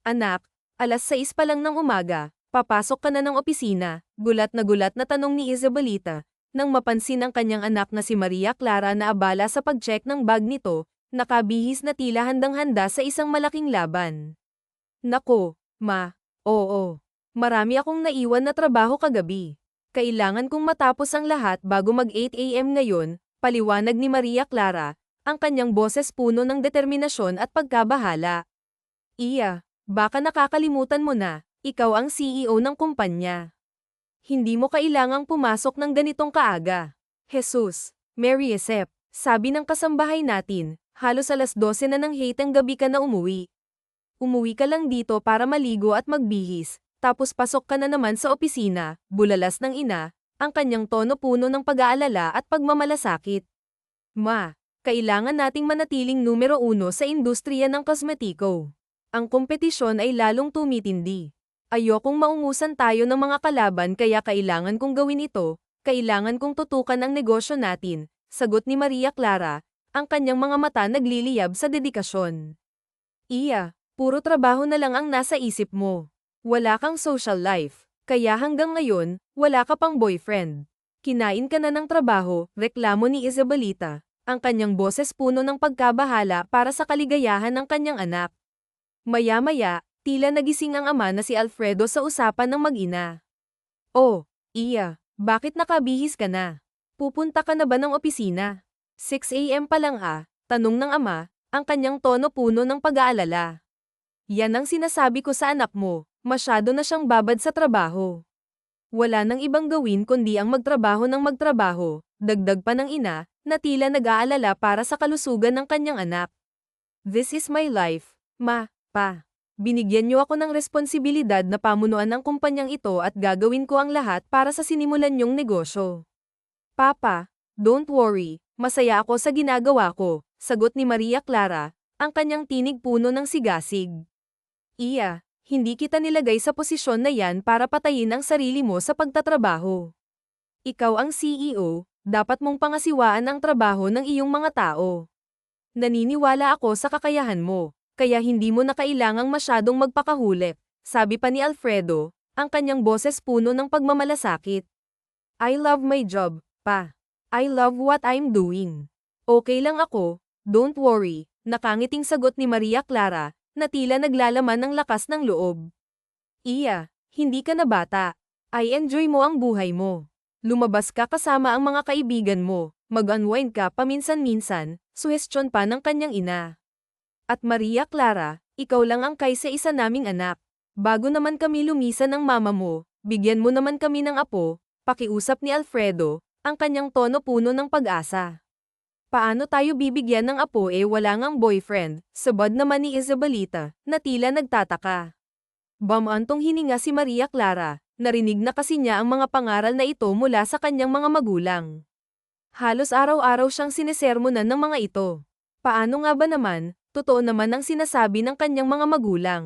Anak, alas 6 pa lang ng umaga, papasok ka na ng opisina, gulat na tanong ni Isabelita, nang mapansin ang kanyang anak na si Maria Clara na abala sa pag-check ng bag nito, nakabihis na tila handang-handa sa isang malaking laban. Nako, ma, oo. Marami akong naiwan na trabaho kagabi. Kailangan kong matapos ang lahat bago mag 8 AM ngayon, paliwanag ni Maria Clara, ang kanyang boses puno ng determinasyon at pagkabahala. Iya, baka nakakalimutan mo na, ikaw ang CEO ng kumpanya. Hindi mo kailangang pumasok ng ganitong kaaga. Jesus, Mary Esep, sabi ng kasambahay natin, halos alas 12 na ng hateng gabi ka na umuwi. Umuwi ka lang dito para maligo at magbihis, tapos pasok ka na naman sa opisina, bulalas ng ina, ang kanyang tono puno ng pag-aalala at pagmamalasakit. Ma, kailangan nating manatiling numero 1 sa industriya ng kosmetiko. Ang kompetisyon ay lalong tumitindi. Ayokong maungusan tayo ng mga kalaban kaya kailangan kong gawin ito, kailangan kong tutukan ang negosyo natin, sagot ni Maria Clara, ang kanyang mga mata nagliliyab sa dedikasyon. Iya, puro trabaho na lang ang nasa isip mo. Wala kang social life, kaya hanggang ngayon, wala ka pang boyfriend. Kinain ka na ng trabaho, reklamo ni Isabelita, ang kanyang boses puno ng pagkabahala para sa kaligayahan ng kanyang anak. Maya-maya, tila nagising ang ama na si Alfredo sa usapan ng mag-ina. Oh, Iya, bakit nakabihis ka na? Pupunta ka na ba ng opisina? 6 AM pa lang tanong ng ama, ang kanyang tono puno ng pag-aalala. Yan ang sinasabi ko sa anak mo, masyado na siyang babad sa trabaho. Wala nang ibang gawin kundi ang magtrabaho ng magtrabaho, dagdag pa ng ina, na tila nag-aalala para sa kalusugan ng kanyang anak. This is my life, ma, pa. Binigyan niyo ako ng responsibilidad na pamunuan ang kumpanyang ito at gagawin ko ang lahat para sa sinimulan niyong negosyo. Papa, don't worry, masaya ako sa ginagawa ko, sagot ni Maria Clara, ang kanyang tinig puno ng sigasig. Iya, hindi kita nilagay sa posisyon na yan para patayin ang sarili mo sa pagtatrabaho. Ikaw ang CEO, dapat mong pangasiwaan ang trabaho ng iyong mga tao. Naniniwala ako sa kakayahan mo, kaya hindi mo na kailangang masyadong magpakahulip, sabi pa ni Alfredo, ang kanyang boses puno ng pagmamalasakit. I love my job, pa. I love what I'm doing. Okay lang ako, don't worry, nakangiting sagot ni Maria Clara, na tila naglalaman ng lakas ng loob. Iya, hindi ka na bata. I enjoy mo ang buhay mo. Lumabas ka kasama ang mga kaibigan mo, mag-unwind ka paminsan-minsan, suhestyon pa ng kanyang ina. At Maria Clara, ikaw lang ang kaysa isa naming anak. Bago naman kami lumisan ng mama mo, bigyan mo naman kami ng apo, pakiusap ni Alfredo, ang kanyang tono puno ng pag-asa. Paano tayo bibigyan ng apo wala ngang boyfriend, sabad naman ni Isabelita, na tila nagtataka. Bamantong hininga si Maria Clara, narinig na kasi niya ang mga pangaral na ito mula sa kanyang mga magulang. Halos araw-araw siyang sinesermonan ng mga ito. Paano nga ba naman, totoo naman ang sinasabi ng kanyang mga magulang.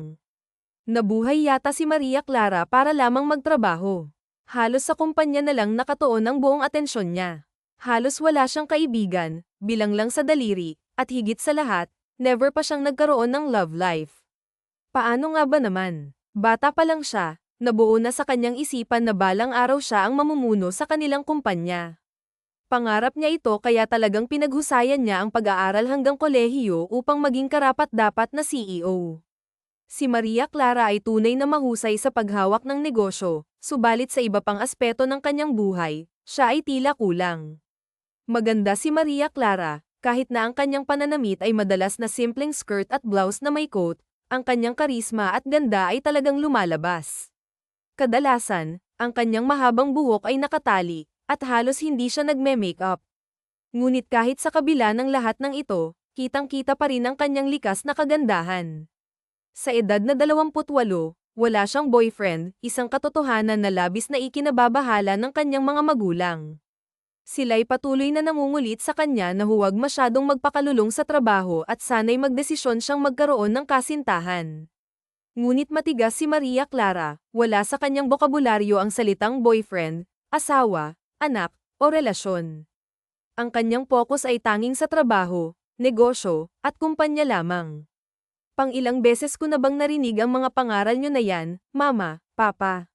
Nabuhay yata si Maria Clara para lamang magtrabaho. Halos sa kumpanya na lang nakatuon ang buong atensyon niya. Halos wala siyang kaibigan, bilang lang sa daliri, at higit sa lahat, never pa siyang nagkaroon ng love life. Paano nga ba naman? Bata pa lang siya, nabuo na sa kanyang isipan na balang araw siya ang mamumuno sa kanilang kumpanya. Pangarap niya ito kaya talagang pinaghusayan niya ang pag-aaral hanggang kolehiyo upang maging karapat-dapat na CEO. Si Maria Clara ay tunay na mahusay sa paghawak ng negosyo, subalit sa iba pang aspeto ng kanyang buhay, siya ay tila kulang. Maganda si Maria Clara, kahit na ang kanyang pananamit ay madalas na simpleng skirt at blouse na may coat, ang kanyang karisma at ganda ay talagang lumalabas. Kadalasan, ang kanyang mahabang buhok ay nakatali, at halos hindi siya nagme-makeup. Ngunit kahit sa kabila ng lahat ng ito, kitang-kita pa rin ang kanyang likas na kagandahan. Sa edad na 28, wala siyang boyfriend, isang katotohanan na labis na ikinababahala ng kanyang mga magulang. Sila'y patuloy na nangungulit sa kanya na huwag masyadong magpakalulong sa trabaho at sana'y magdesisyon siyang magkaroon ng kasintahan. Ngunit matigas si Maria Clara, wala sa kanyang bokabularyo ang salitang boyfriend, asawa, anak, o relasyon. Ang kanyang focus ay tanging sa trabaho, negosyo, at kumpanya lamang. Pang-ilang beses ko na bang narinig ang mga pangaral nyo na yan, Mama, Papa?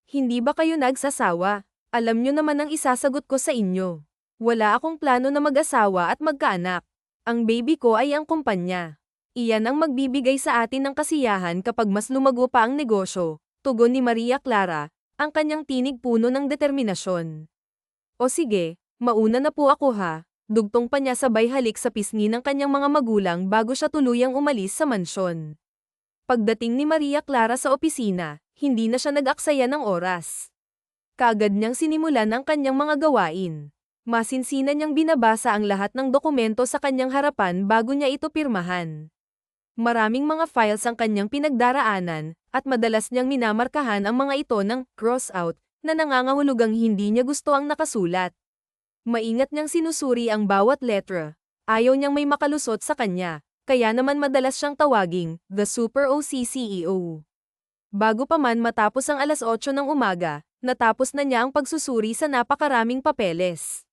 Hindi ba kayo nagsasawa? Alam nyo naman ang isasagot ko sa inyo. Wala akong plano na mag-asawa at magkaanak. Ang baby ko ay ang kumpanya. Iyan ang magbibigay sa atin ng kasiyahan kapag mas lumago pa ang negosyo, tugon ni Maria Clara, ang kanyang tinig puno ng determinasyon. O sige, mauna na po ako ha. Dugtong pa niya sabay halik sa pisngi ng kanyang mga magulang bago siya tuluyang umalis sa mansyon. Pagdating ni Maria Clara sa opisina, hindi na siya nag-aksaya ng oras. Kaagad niyang sinimulan ang kanyang mga gawain. Masinsinan niyang binabasa ang lahat ng dokumento sa kanyang harapan bago niya ito pirmahan. Maraming mga files ang kanyang pinagdaraanan, at madalas niyang minamarkahan ang mga ito ng cross-out na nangangahulugang hindi niya gusto ang nakasulat. Maingat niyang sinusuri ang bawat letra. Ayaw niyang may makalusot sa kanya, kaya naman madalas siyang tawaging the Super OC CEO. Bago pa man matapos ang 8:00 ng umaga, natapos na niya ang pagsusuri sa napakaraming papeles.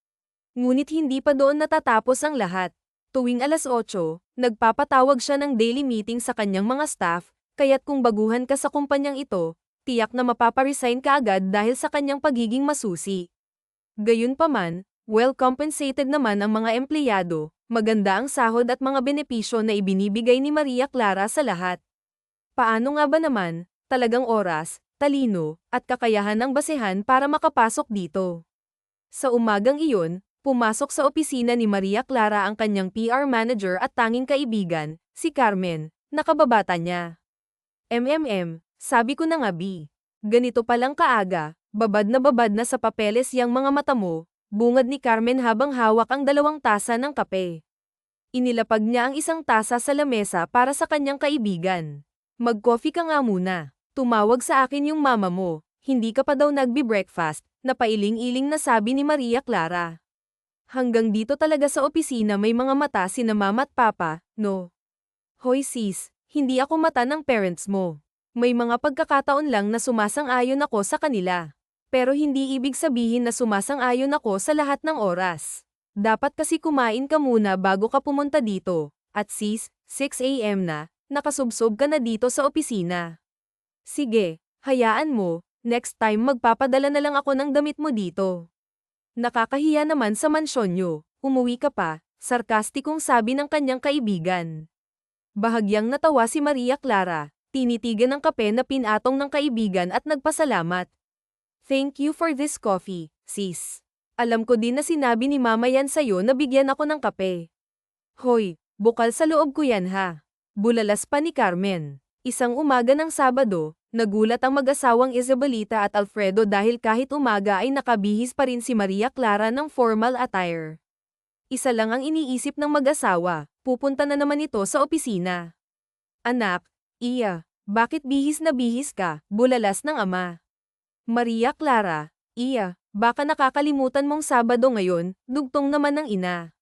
Ngunit hindi pa doon natatapos ang lahat. Tuwing 8:00, nagpapatawag siya ng daily meeting sa kanyang mga staff, kaya't kung baguhan ka sa kumpanyang ito, tiyak na mapaparesign ka agad dahil sa kanyang pagiging masusi. Gayunpaman, well-compensated naman ang mga empleyado, maganda ang sahod at mga benepisyo na ibinibigay ni Maria Clara sa lahat. Paano nga ba naman, talagang oras, talino, at kakayahan ang basehan para makapasok dito? Sa umagang iyon, pumasok sa opisina ni Maria Clara ang kanyang PR manager at tanging kaibigan, si Carmen, na kababata niya. Sabi ko na nga B. Ganito palang kaaga, babad na sa papeles yang mga mata mo, bungad ni Carmen habang hawak ang 2 tasa ng kape. Inilapag niya ang isang tasa sa lamesa para sa kanyang kaibigan. Mag-coffee ka nga muna. Tumawag sa akin yung mama mo, hindi ka pa daw nagbi-breakfast, napailing-iling na sabi ni Maria Clara. Hanggang dito talaga sa opisina may mga mata sina mama at papa, no? Hoy sis, hindi ako mata ng parents mo. May mga pagkakataon lang na sumasang-ayon ako sa kanila. Pero hindi ibig sabihin na sumasang-ayon ako sa lahat ng oras. Dapat kasi kumain ka muna bago ka pumunta dito. At sis, 6 AM na, nakasubsob ka na dito sa opisina. Sige, hayaan mo, next time magpapadala na lang ako ng damit mo dito. Nakakahiya naman sa mansyon nyo, umuwi ka pa, sarkastikong sabi ng kanyang kaibigan. Bahagyang natawa si Maria Clara, tinitigan ng kape na pinatong ng kaibigan at nagpasalamat. Thank you for this coffee, sis. Alam ko din na sinabi ni mama yan sa'yo na bigyan ako ng kape. Hoy, bukal sa loob ko yan ha. Bulalas pa ni Carmen. Isang umaga ng Sabado, nagulat ang mag-asawang Isabelita at Alfredo dahil kahit umaga ay nakabihis pa rin si Maria Clara ng formal attire. Isa lang ang iniisip ng mag-asawa, pupunta na naman ito sa opisina. Anak, Iya, bakit bihis na bihis ka? Bulalas ng ama. Maria Clara, Iya, baka nakakalimutan mong Sabado ngayon, dugtong naman ng ina.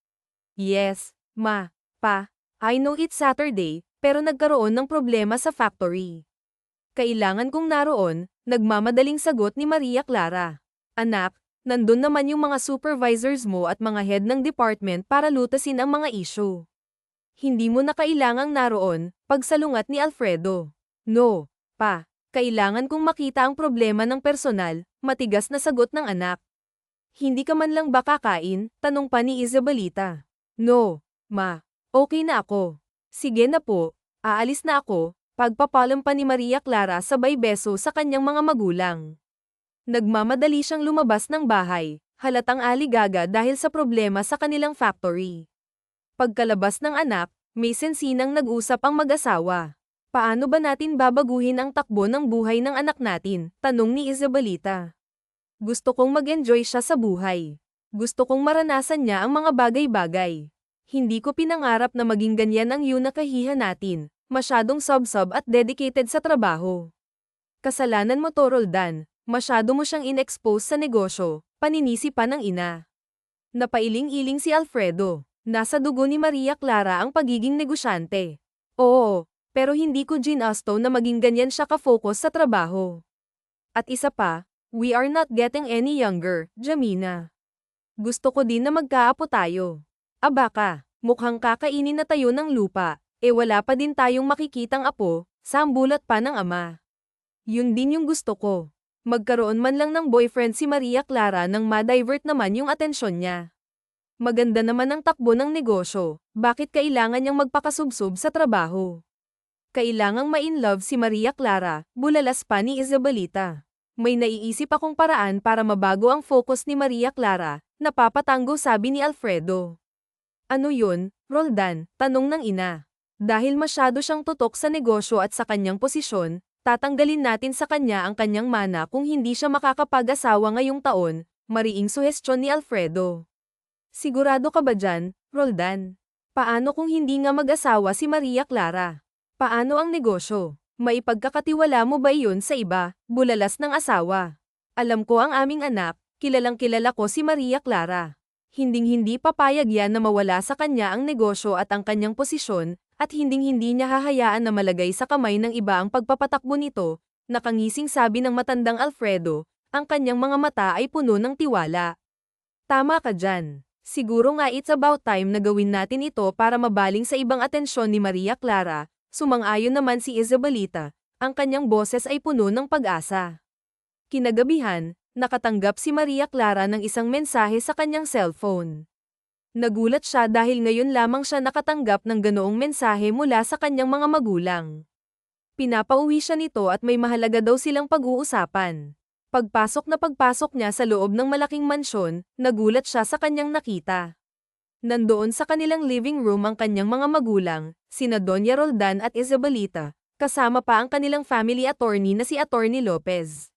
Yes, ma, pa, I know it's Saturday, pero nagkaroon ng problema sa factory. Kailangan kong naroon, nagmamadaling sagot ni Maria Clara. Anak, nandun naman yung mga supervisors mo at mga head ng department para lutasin ang mga issue. Hindi mo na kailangang naroon, pagsalungat ni Alfredo. No, pa. Kailangan kong makita ang problema ng personal, matigas na sagot ng anak. Hindi ka man lang ba kakain? Tanong pa ni Isabelita. No, ma. Okay na ako. Sige na po, aalis na ako, pagpapalam pa ni Maria Clara sabay beso sa kanyang mga magulang. Nagmamadali siyang lumabas ng bahay, halatang aligaga dahil sa problema sa kanilang factory. Pagkalabas ng anak, may sensinang nag-usap ang mag-asawa. Paano ba natin babaguhin ang takbo ng buhay ng anak natin? Tanong ni Isabelita. Gusto kong mag-enjoy siya sa buhay. Gusto kong maranasan niya ang mga bagay-bagay. Hindi ko pinangarap na maging ganyan ang yunakahihan natin, masyadong sub-sub at dedicated sa trabaho. Kasalanan mo to Roldan, masyado mo siyang in-expose sa negosyo, paninisi pa ng ina. Napailing-iling si Alfredo, nasa dugo ni Maria Clara ang pagiging negosyante. Oo. Pero hindi ko ginasto na maging ganyan siya ka-focus sa trabaho. At isa pa, we are not getting any younger, Jamina. Gusto ko din na magkaapo tayo. Aba ka, mukhang kakainin na tayo ng lupa, Wala pa din tayong makikitang apo, sambulat pa ng ama. Yun din yung gusto ko. Magkaroon man lang ng boyfriend si Maria Clara nang ma-divert naman yung atensyon niya. Maganda naman ang takbo ng negosyo, bakit kailangan niyang magpakasubsob sa trabaho? Kailangang ma-in-love si Maria Clara, bulalas pa ni Isabelita. May naiisip akong paraan para mabago ang focus ni Maria Clara, napapatango sabi ni Alfredo. Ano yun, Roldan? Tanong ng ina. Dahil masyado siyang tutok sa negosyo at sa kanyang posisyon, tatanggalin natin sa kanya ang kanyang mana kung hindi siya makakapag-asawa ngayong taon, mariing suhestyon ni Alfredo. Sigurado ka ba dyan, Roldan? Paano kung hindi nga mag-asawa si Maria Clara? Paano ang negosyo? Maipagkakatiwala mo ba iyon sa iba, bulalas ng asawa? Alam ko ang aming anak, kilalang kilala ko si Maria Clara. Hinding-hindi papayag yan na mawala sa kanya ang negosyo at ang kanyang posisyon, at hinding-hindi niya hahayaan na malagay sa kamay ng iba ang pagpapatakbo nito, nakangising sabi ng matandang Alfredo, ang kanyang mga mata ay puno ng tiwala. Tama ka dyan. Siguro nga it's about time na gawin natin ito para mabaling sa ibang atensyon ni Maria Clara, sumang-ayon naman si Isabelita, ang kanyang boses ay puno ng pag-asa. Kinagabihan, nakatanggap si Maria Clara ng isang mensahe sa kanyang cellphone. Nagulat siya dahil ngayon lamang siya nakatanggap ng ganoong mensahe mula sa kanyang mga magulang. Pinapauwi siya nito at may mahalaga daw silang pag-uusapan. Pagpasok niya sa loob ng malaking mansyon, nagulat siya sa kanyang nakita. Nandoon sa kanilang living room ang kanyang mga magulang, sina Doña Roldan at Isabelita, kasama pa ang kanilang family attorney na si Attorney Lopez.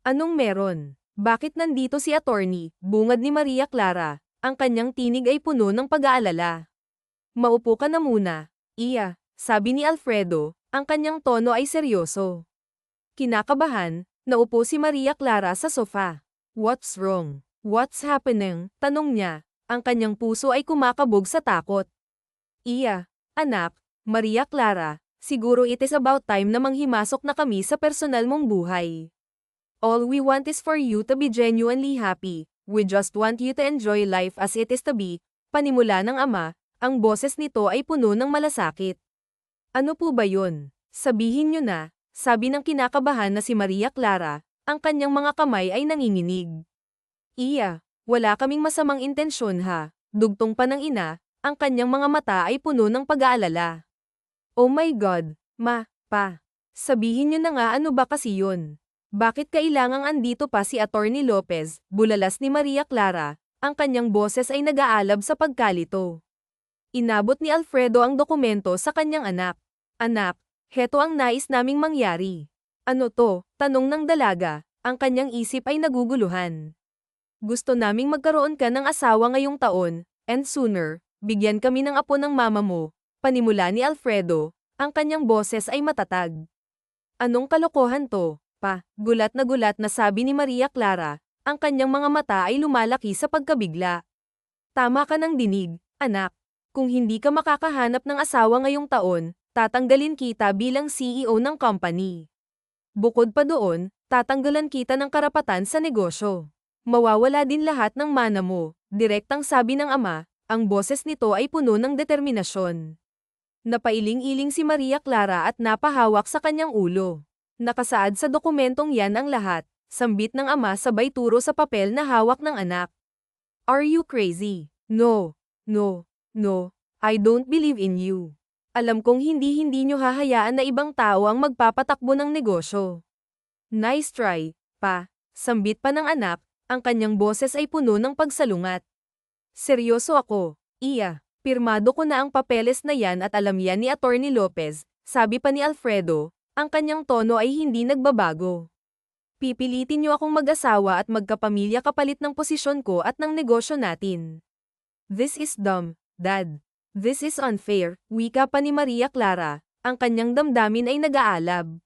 Anong meron? Bakit nandito si attorney? Bungad ni Maria Clara. Ang kanyang tinig ay puno ng pag-aalala. Maupo ka na muna, Iya, sabi ni Alfredo, ang kanyang tono ay seryoso. Kinakabahan, naupo si Maria Clara sa sofa. What's wrong? What's happening? Tanong niya, ang kanyang puso ay kumakabog sa takot. Iya, anak, Maria Clara, siguro it is about time na manghimasok na kami sa personal mong buhay. All we want is for you to be genuinely happy. We just want you to enjoy life as it is to be, panimula ng ama, ang boses nito ay puno ng malasakit. Ano po ba yun? Sabihin nyo na, sabi ng kinakabahan na si Maria Clara, ang kanyang mga kamay ay nanginginig. Iya, wala kaming masamang intensyon ha, dugtong pa ng ina, ang kanyang mga mata ay puno ng pag-aalala. Oh my God, pa, sabihin nyo na nga ano ba kasi yun? Bakit kailangang andito pa si Attorney Lopez, bulalas ni Maria Clara, ang kanyang boses ay nag-aalab sa pagkalito. Inabot ni Alfredo ang dokumento sa kanyang anak. Anak, heto ang nais naming mangyari. Ano to? Tanong ng dalaga, ang kanyang isip ay naguguluhan. Gusto naming magkaroon ka ng asawa ngayong taon, and sooner, bigyan kami ng apo ng mama mo, panimula ni Alfredo, ang kanyang boses ay matatag. Anong kalokohan to? Gulat na sabi ni Maria Clara, ang kanyang mga mata ay lumalaki sa pagkabigla. Tama ka ng dinig, anak. Kung hindi ka makakahanap ng asawa ngayong taon, tatanggalin kita bilang CEO ng company. Bukod pa doon, tatanggalan kita ng karapatan sa negosyo. Mawawala din lahat ng mana mo, direktang sabi ng ama, ang boses nito ay puno ng determinasyon. Napailing-iling si Maria Clara at napahawak sa kanyang ulo. Nakasaad sa dokumentong yan ang lahat, sambit ng ama sabay turo sa papel na hawak ng anak. Are you crazy? No, I don't believe in you. Alam kong hindi nyo hahayaan na ibang tao ang magpapatakbo ng negosyo. Nice try, pa, sambit pa ng anak, ang kanyang boses ay puno ng pagsalungat. Seryoso ako, Iya, pirmado ko na ang papeles na yan at alam yan ni Attorney Lopez, sabi pa ni Alfredo. Ang kanyang tono ay hindi nagbabago. Pipilitin niyo akong mag-asawa at magkapamilya kapalit ng posisyon ko at ng negosyo natin. This is dumb, Dad. This is unfair, wika pa ni Maria Clara, ang kanyang damdamin ay nag-aalab.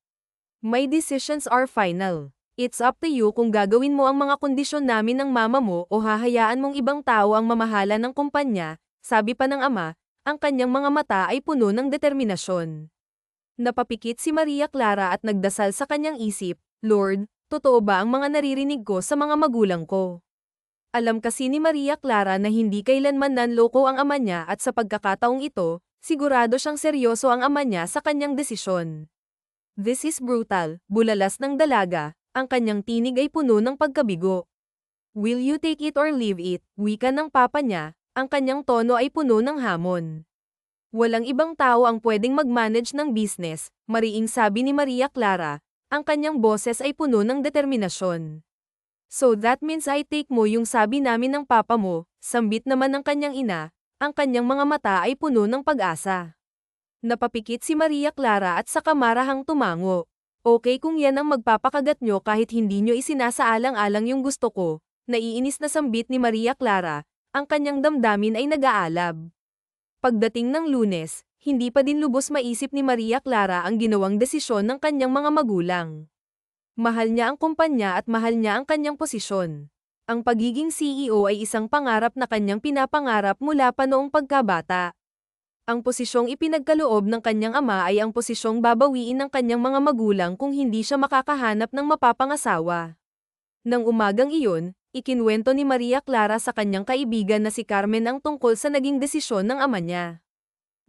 My decisions are final. It's up to you kung gagawin mo ang mga kondisyon namin ng mama mo o hahayaan mong ibang tao ang mamahala ng kumpanya, sabi pa ng ama, ang kanyang mga mata ay puno ng determinasyon. Napapikit si Maria Clara at nagdasal sa kanyang isip, Lord, totoo ba ang mga naririnig ko sa mga magulang ko? Alam kasi ni Maria Clara na hindi kailanman nanloko ang ama niya at sa pagkakataong ito, sigurado siyang seryoso ang ama niya sa kanyang desisyon. This is brutal, bulalas ng dalaga, ang kanyang tinig ay puno ng pagkabigo. Will you take it or leave it? Wika ng papa niya, ang kanyang tono ay puno ng hamon. Walang ibang tao ang pwedeng mag-manage ng business, mariing sabi ni Maria Clara, ang kanyang boses ay puno ng determinasyon. So that means I take mo yung sabi namin ng papa mo, sambit naman ng kanyang ina, ang kanyang mga mata ay puno ng pag-asa. Napapikit si Maria Clara at saka marahang tumango. Okay kung yan ang magpapakagat nyo kahit hindi nyo isinasaalang-alang yung gusto ko, naiinis na sambit ni Maria Clara, ang kanyang damdamin ay nag-aalab. Pagdating ng Lunes, hindi pa din lubos maisip ni Maria Clara ang ginawang desisyon ng kanyang mga magulang. Mahal niya ang kumpanya at mahal niya ang kanyang posisyon. Ang pagiging CEO ay isang pangarap na kanyang pinapangarap mula pa noong pagkabata. Ang posisyong ipinagkaloob ng kanyang ama ay ang posisyong babawiin ng kanyang mga magulang kung hindi siya makakahanap ng mapapangasawa. Nang umagang iyon, ikinwento ni Maria Clara sa kanyang kaibigan na si Carmen ang tungkol sa naging desisyon ng ama niya.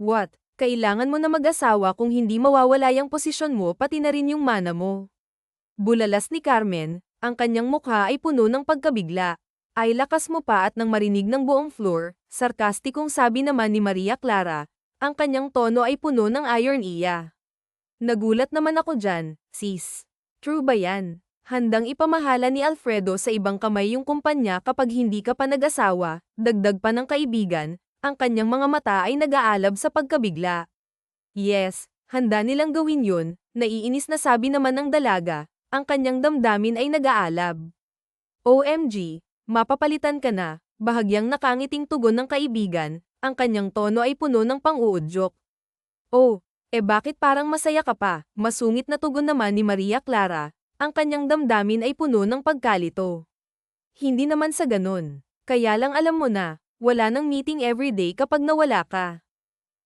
What? Kailangan mo na mag-asawa kung hindi mawawala yung posisyon mo pati na rin yung mana mo. Bulalas ni Carmen, ang kanyang mukha ay puno ng pagkabigla. Ay lakas mo pa at nang marinig ng buong floor, sarkastikong sabi naman ni Maria Clara, ang kanyang tono ay puno ng ironiya. Nagulat naman ako dyan, sis. True ba yan? Handang ipamahala ni Alfredo sa ibang kamay yung kumpanya kapag hindi ka pa nag-asawa, dagdag pa ng kaibigan, ang kanyang mga mata ay nag-aalab sa pagkabigla. Yes, handa nilang gawin yun, naiinis na sabi naman ng dalaga, ang kanyang damdamin ay nag-aalab. OMG, mapapalitan ka na, bahagyang nakangiting tugon ng kaibigan, ang kanyang tono ay puno ng pang-uudyok. Oh, bakit parang masaya ka pa? Masungit na tugon naman ni Maria Clara. Ang kanyang damdamin ay puno ng pagkalito. Hindi naman sa ganun. Kaya lang alam mo na, wala nang meeting everyday kapag nawala ka.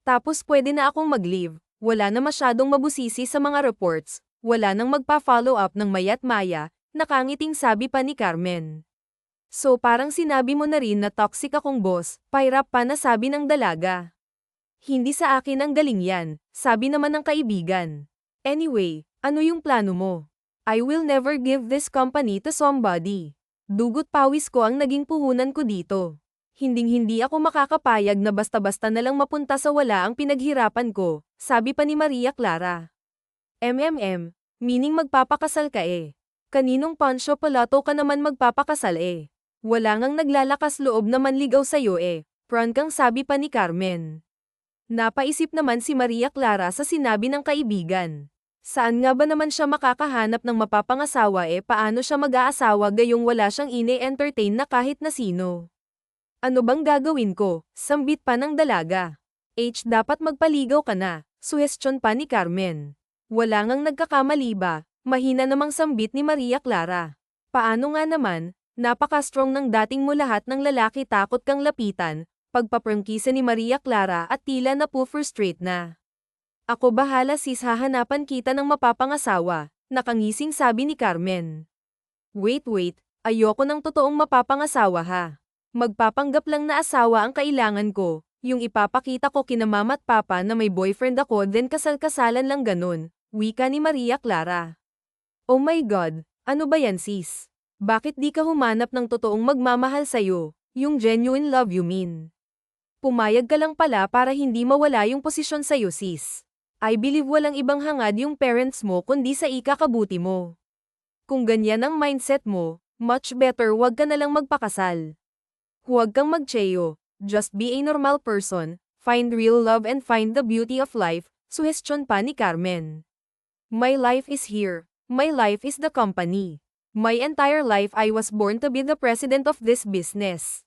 Tapos pwede na akong mag-leave, wala na masyadong mabusisi sa mga reports, wala nang magpa-follow up ng maya't maya, nakangiting sabi pa ni Carmen. So parang sinabi mo na rin na toxic akong boss, pairap pa na sabi ng dalaga. Hindi sa akin ang galing yan, sabi naman ng kaibigan. Anyway, ano yung plano mo? I will never give this company to somebody. Dugot pawis ko ang naging puhunan ko dito. Hinding-hindi ako makakapayag na basta-basta na lang mapunta sa wala ang pinaghirapan ko, sabi pa ni Maria Clara. Meaning magpapakasal ka eh. Kaninong Pancho Palato ka naman magpapakasal eh. Wala ngang naglalakas loob na manligaw sa'yo eh, pran kang sabi pa ni Carmen. Napaisip naman si Maria Clara sa sinabi ng kaibigan. Saan nga ba naman siya makakahanap ng mapapangasawa paano siya mag-aasawa gayong wala siyang ine-entertain na kahit na sino? Ano bang gagawin ko? Sambit pa ng dalaga. Dapat magpaligaw ka na, suhestyon pa ni Carmen. Wala ngang nagkakamali ba? Mahina namang sambit ni Maria Clara. Paano nga naman? Napaka-strong ng dating mo lahat ng lalaki takot kang lapitan, pagpaprangkisa ni Maria Clara at tila na frustrate na. Ako bahala sis hahanapan kita ng mapapangasawa, nakangising sabi ni Carmen. Wait, ayoko ng totoong mapapangasawa ha. Magpapanggap lang na asawa ang kailangan ko, yung ipapakita ko kina mama at papa na may boyfriend ako then kasal-kasalan lang ganun, wika ni Maria Clara. Oh my God, ano ba yan sis? Bakit di ka humanap ng totoong magmamahal sa'yo, yung genuine love you mean? Pumayag ka lang pala para hindi mawala yung posisyon sa'yo sis. I believe walang ibang hangad yung parents mo kundi sa ikakabuti mo. Kung ganyan ang mindset mo, much better wag ka na lang magpakasal. Huwag kang magcheyo, just be a normal person, find real love and find the beauty of life, suhestyon pa ni Carmen. My life is here, my life is the company. My entire life I was born to be the president of this business.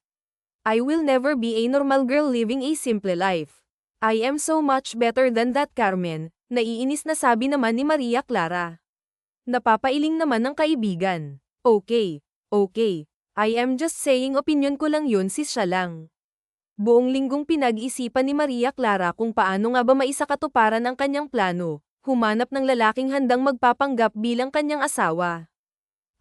I will never be a normal girl living a simple life. I am so much better than that Carmen, naiinis na sabi naman ni Maria Clara. Napapailing naman ng kaibigan. Okay. I am just saying opinion ko lang yun sis siya lang. Buong linggong pinag-isipan ni Maria Clara kung paano nga ba maisakatuparan ang kanyang plano, humanap ng lalaking handang magpapanggap bilang kanyang asawa.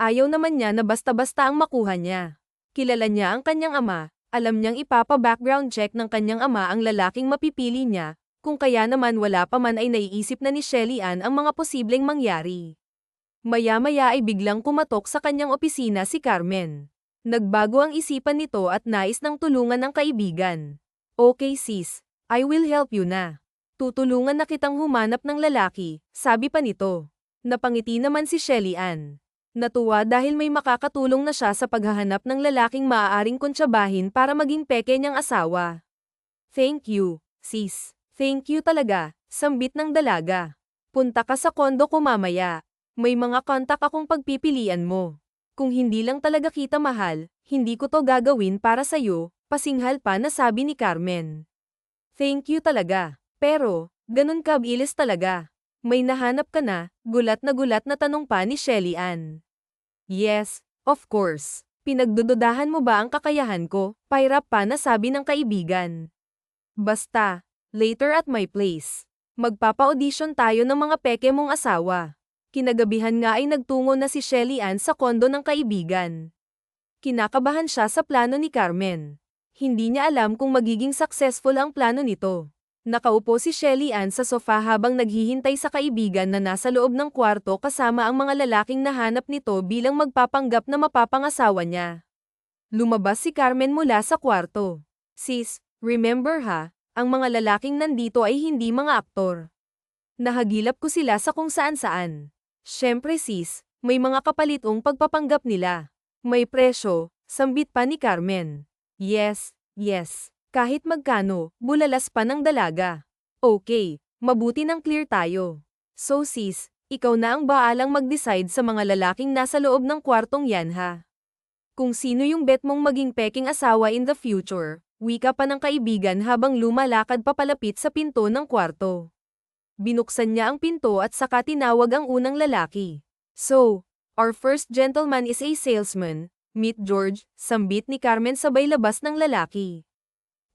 Ayaw naman niya na basta-basta ang makuha niya. Kilala niya ang kanyang ama. Alam niyang ipapa-background check ng kanyang ama ang lalaking mapipili niya, kung kaya naman wala pa man ay naiisip na ni Shelly Ann ang mga posibleng mangyari. Maya-maya ay biglang kumatok sa kanyang opisina si Carmen. Nagbago ang isipan nito at nais ng tulungan ng kaibigan. Okay sis, I will help you na. Tutulungan na kitang humanap ng lalaki, sabi pa nito. Napangiti naman si Shelly Ann. Natuwa dahil may makakatulong na siya sa paghahanap ng lalaking maaaring kontsabahin para maging peke niyang asawa. Thank you, sis. Thank you talaga, sambit ng dalaga. Punta ka sa kondo ko mamaya. May mga kontak akong pagpipilian mo. Kung hindi lang talaga kita mahal, hindi ko to gagawin para sa'yo, pasinghal pa na sabi ni Carmen. Thank you talaga. Pero, ganun ka bilis talaga. May nahanap ka na, gulat na tanong pa ni Shelly Ann. Yes, of course. Pinagdududahan mo ba ang kakayahan ko? Pairap pa na sabi ng kaibigan. Basta, later at my place. Magpapa-audition tayo ng mga peke mong asawa. Kinagabihan nga ay nagtungo na si Shelly Ann sa kondo ng kaibigan. Kinakabahan siya sa plano ni Carmen. Hindi niya alam kung magiging successful ang plano nito. Nakaupo si Shelly Ann sa sofa habang naghihintay sa kaibigan na nasa loob ng kwarto kasama ang mga lalaking nahanap nito bilang magpapanggap na mapapangasawa niya. Lumabas si Carmen mula sa kwarto. Sis, remember ha, ang mga lalaking nandito ay hindi mga aktor. Nahagilap ko sila sa kung saan-saan. Syempre sis, may mga kapalitong pagpapanggap nila. May presyo, sambit pa ni Carmen. Yes, yes. Kahit magkano, bulalas pa ng dalaga. Okay, mabuti nang clear tayo. So sis, ikaw na ang baalang mag-decide sa mga lalaking nasa loob ng kwartong yan ha. Kung sino yung bet mong maging peking asawa in the future, wika pa ng kaibigan habang lumalakad papalapit sa pinto ng kwarto. Binuksan niya ang pinto at saka tinawag ang unang lalaki. So, our first gentleman is a salesman, meet George, sambit ni Carmen sabay labas ng lalaki.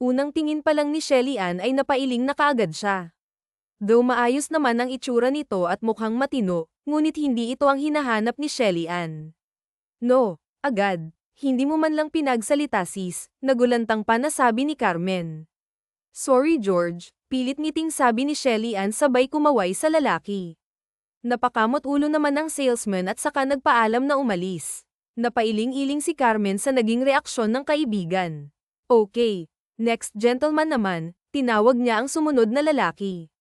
Unang tingin pa lang ni Shelly Ann ay napailing na kaagad siya. Though maayos naman ang itsura nito at mukhang matino, ngunit hindi ito ang hinahanap ni Shelly Ann. No, agad. Hindi mo man lang pinagsalita sis, nagulantang pa na sabi ni Carmen. Sorry George, pilit ngiting sabi ni Shelly Ann sabay kumaway sa lalaki. Napakamot ulo naman ang salesman at saka nagpaalam na umalis. Napailing-iling si Carmen sa naging reaksyon ng kaibigan. Okay. Next gentleman naman, tinawag niya ang sumunod na lalaki.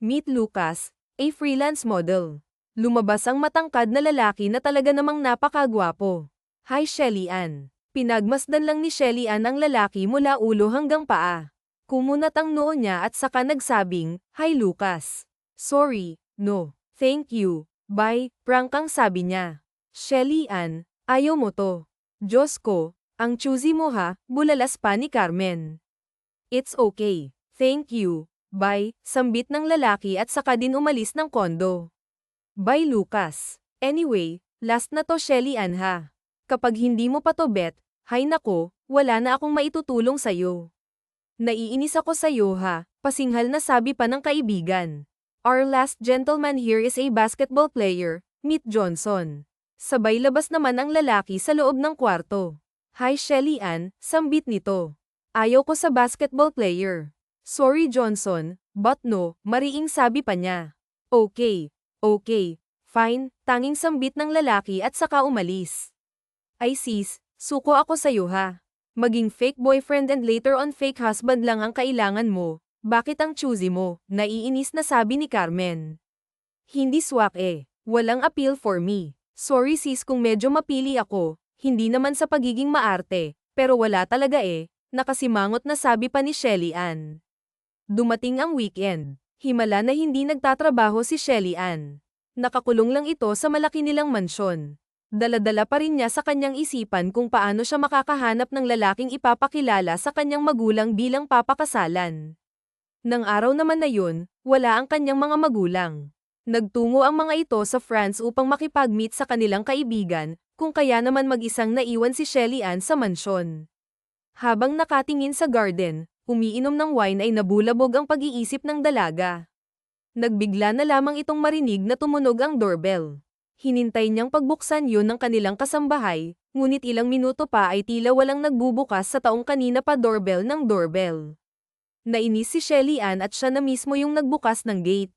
Meet Lucas, a freelance model. Lumabas ang matangkad na lalaki na talaga namang napakagwapo. Hi Shelly Ann. Pinagmasdan lang ni Shelly Ann ang lalaki mula ulo hanggang paa. Kumunat ang noo niya at saka nagsabing, Hi Lucas. Sorry, no, thank you, bye, prangkang sabi niya. Shelly Ann, ayaw mo to. Diyos ko. Ang choosy mo ha, bulalas pa ni Carmen. It's okay. Thank you. Bye, sambit ng lalaki at saka din umalis ng kondo. Bye Lucas. Anyway, last na to Shelly Ann ha. Kapag hindi mo pa to bet, hay nako, wala na akong maitutulong sa'yo. Naiinis ako sa'yo ha, pasinghal na sabi pa ng kaibigan. Our last gentleman here is a basketball player, meet Johnson. Sabay labas naman ang lalaki sa loob ng kwarto. Hi Shelly Ann, sambit nito. Ayaw ko sa basketball player. Sorry Johnson, but no, mariing sabi pa niya. Okay, fine, tanging sambit ng lalaki at saka umalis. Ay sis, suko ako sa'yo ha. Maging fake boyfriend and later on fake husband lang ang kailangan mo. Bakit ang choosy mo? Naiinis na sabi ni Carmen. Hindi swak eh. Walang appeal for me. Sorry sis kung medyo mapili ako. Hindi naman sa pagiging maarte, pero wala talaga eh, nakasimangot na sabi pa ni Shelly Ann. Dumating ang weekend. Himala na hindi nagtatrabaho si Shelly Ann. Nakakulong lang ito sa malaki nilang mansyon. Dala-dala pa rin niya sa kanyang isipan kung paano siya makakahanap ng lalaking ipapakilala sa kanyang magulang bilang papakasalan. Nang araw naman na yun, wala ang kanyang mga magulang. Nagtungo ang mga ito sa France upang makipag-meet sa kanilang kaibigan, kung kaya naman mag-isang naiwan si Shelly Ann sa mansyon. Habang nakatingin sa garden, umiinom ng wine ay nabulabog ang pag-iisip ng dalaga. Nagbigla na lamang itong marinig na tumunog ang doorbell. Hinintay niyang pagbuksan yun ng kanilang kasambahay, ngunit ilang minuto pa ay tila walang nagbubukas sa taong kanina pa doorbell ng doorbell. Nainis si Shelly Ann at siya na mismo yung nagbukas ng gate.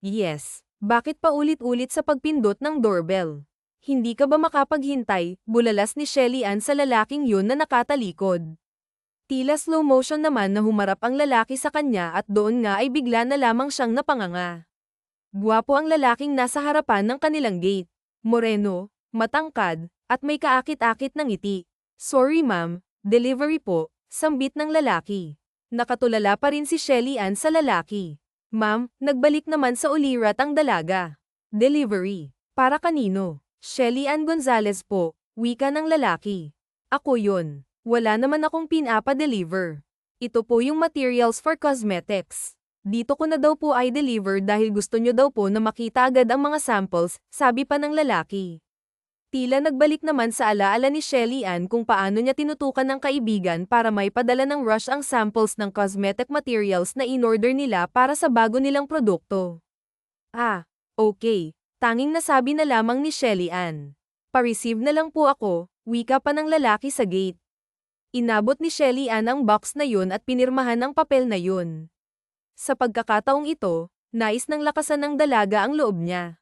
Yes. Bakit pa ulit-ulit sa pagpindot ng doorbell? Hindi ka ba makapaghintay? Bulalas ni Shelly Ann sa lalaking yun na nakatalikod. Tila slow motion naman na humarap ang lalaki sa kanya at doon nga ay bigla na lamang siyang napanganga. Gwapo ang lalaking nasa harapan ng kanilang gate. Moreno, matangkad, at may kaakit-akit ng ngiti. Sorry ma'am, delivery po, sambit ng lalaki. Nakatulala pa rin si Shelly Ann sa lalaki. Ma'am, nagbalik naman sa ulirat ang dalaga. Delivery. Para kanino? Shelly Ann Gonzalez po, wika ng lalaki. Ako yun. Wala naman akong pinapa-deliver. Ito po yung materials for cosmetics. Dito ko na daw po ay deliver dahil gusto nyo daw po na makita agad ang mga samples, sabi pa ng lalaki. Tila nagbalik naman sa alaala ni Shelly Ann kung paano niya tinutukan ng kaibigan para may padala ng rush ang samples ng cosmetic materials na in-order nila para sa bago nilang produkto. Ah, okay. Tanging nasabi na lamang ni Shelly Ann. Pa-receive na lang po ako, wika pa ng lalaki sa gate. Inabot ni Shelly Ann ang box na yun at pinirmahan ang papel na yun. Sa pagkakataong ito, nais ng lakasan ng dalaga ang loob niya.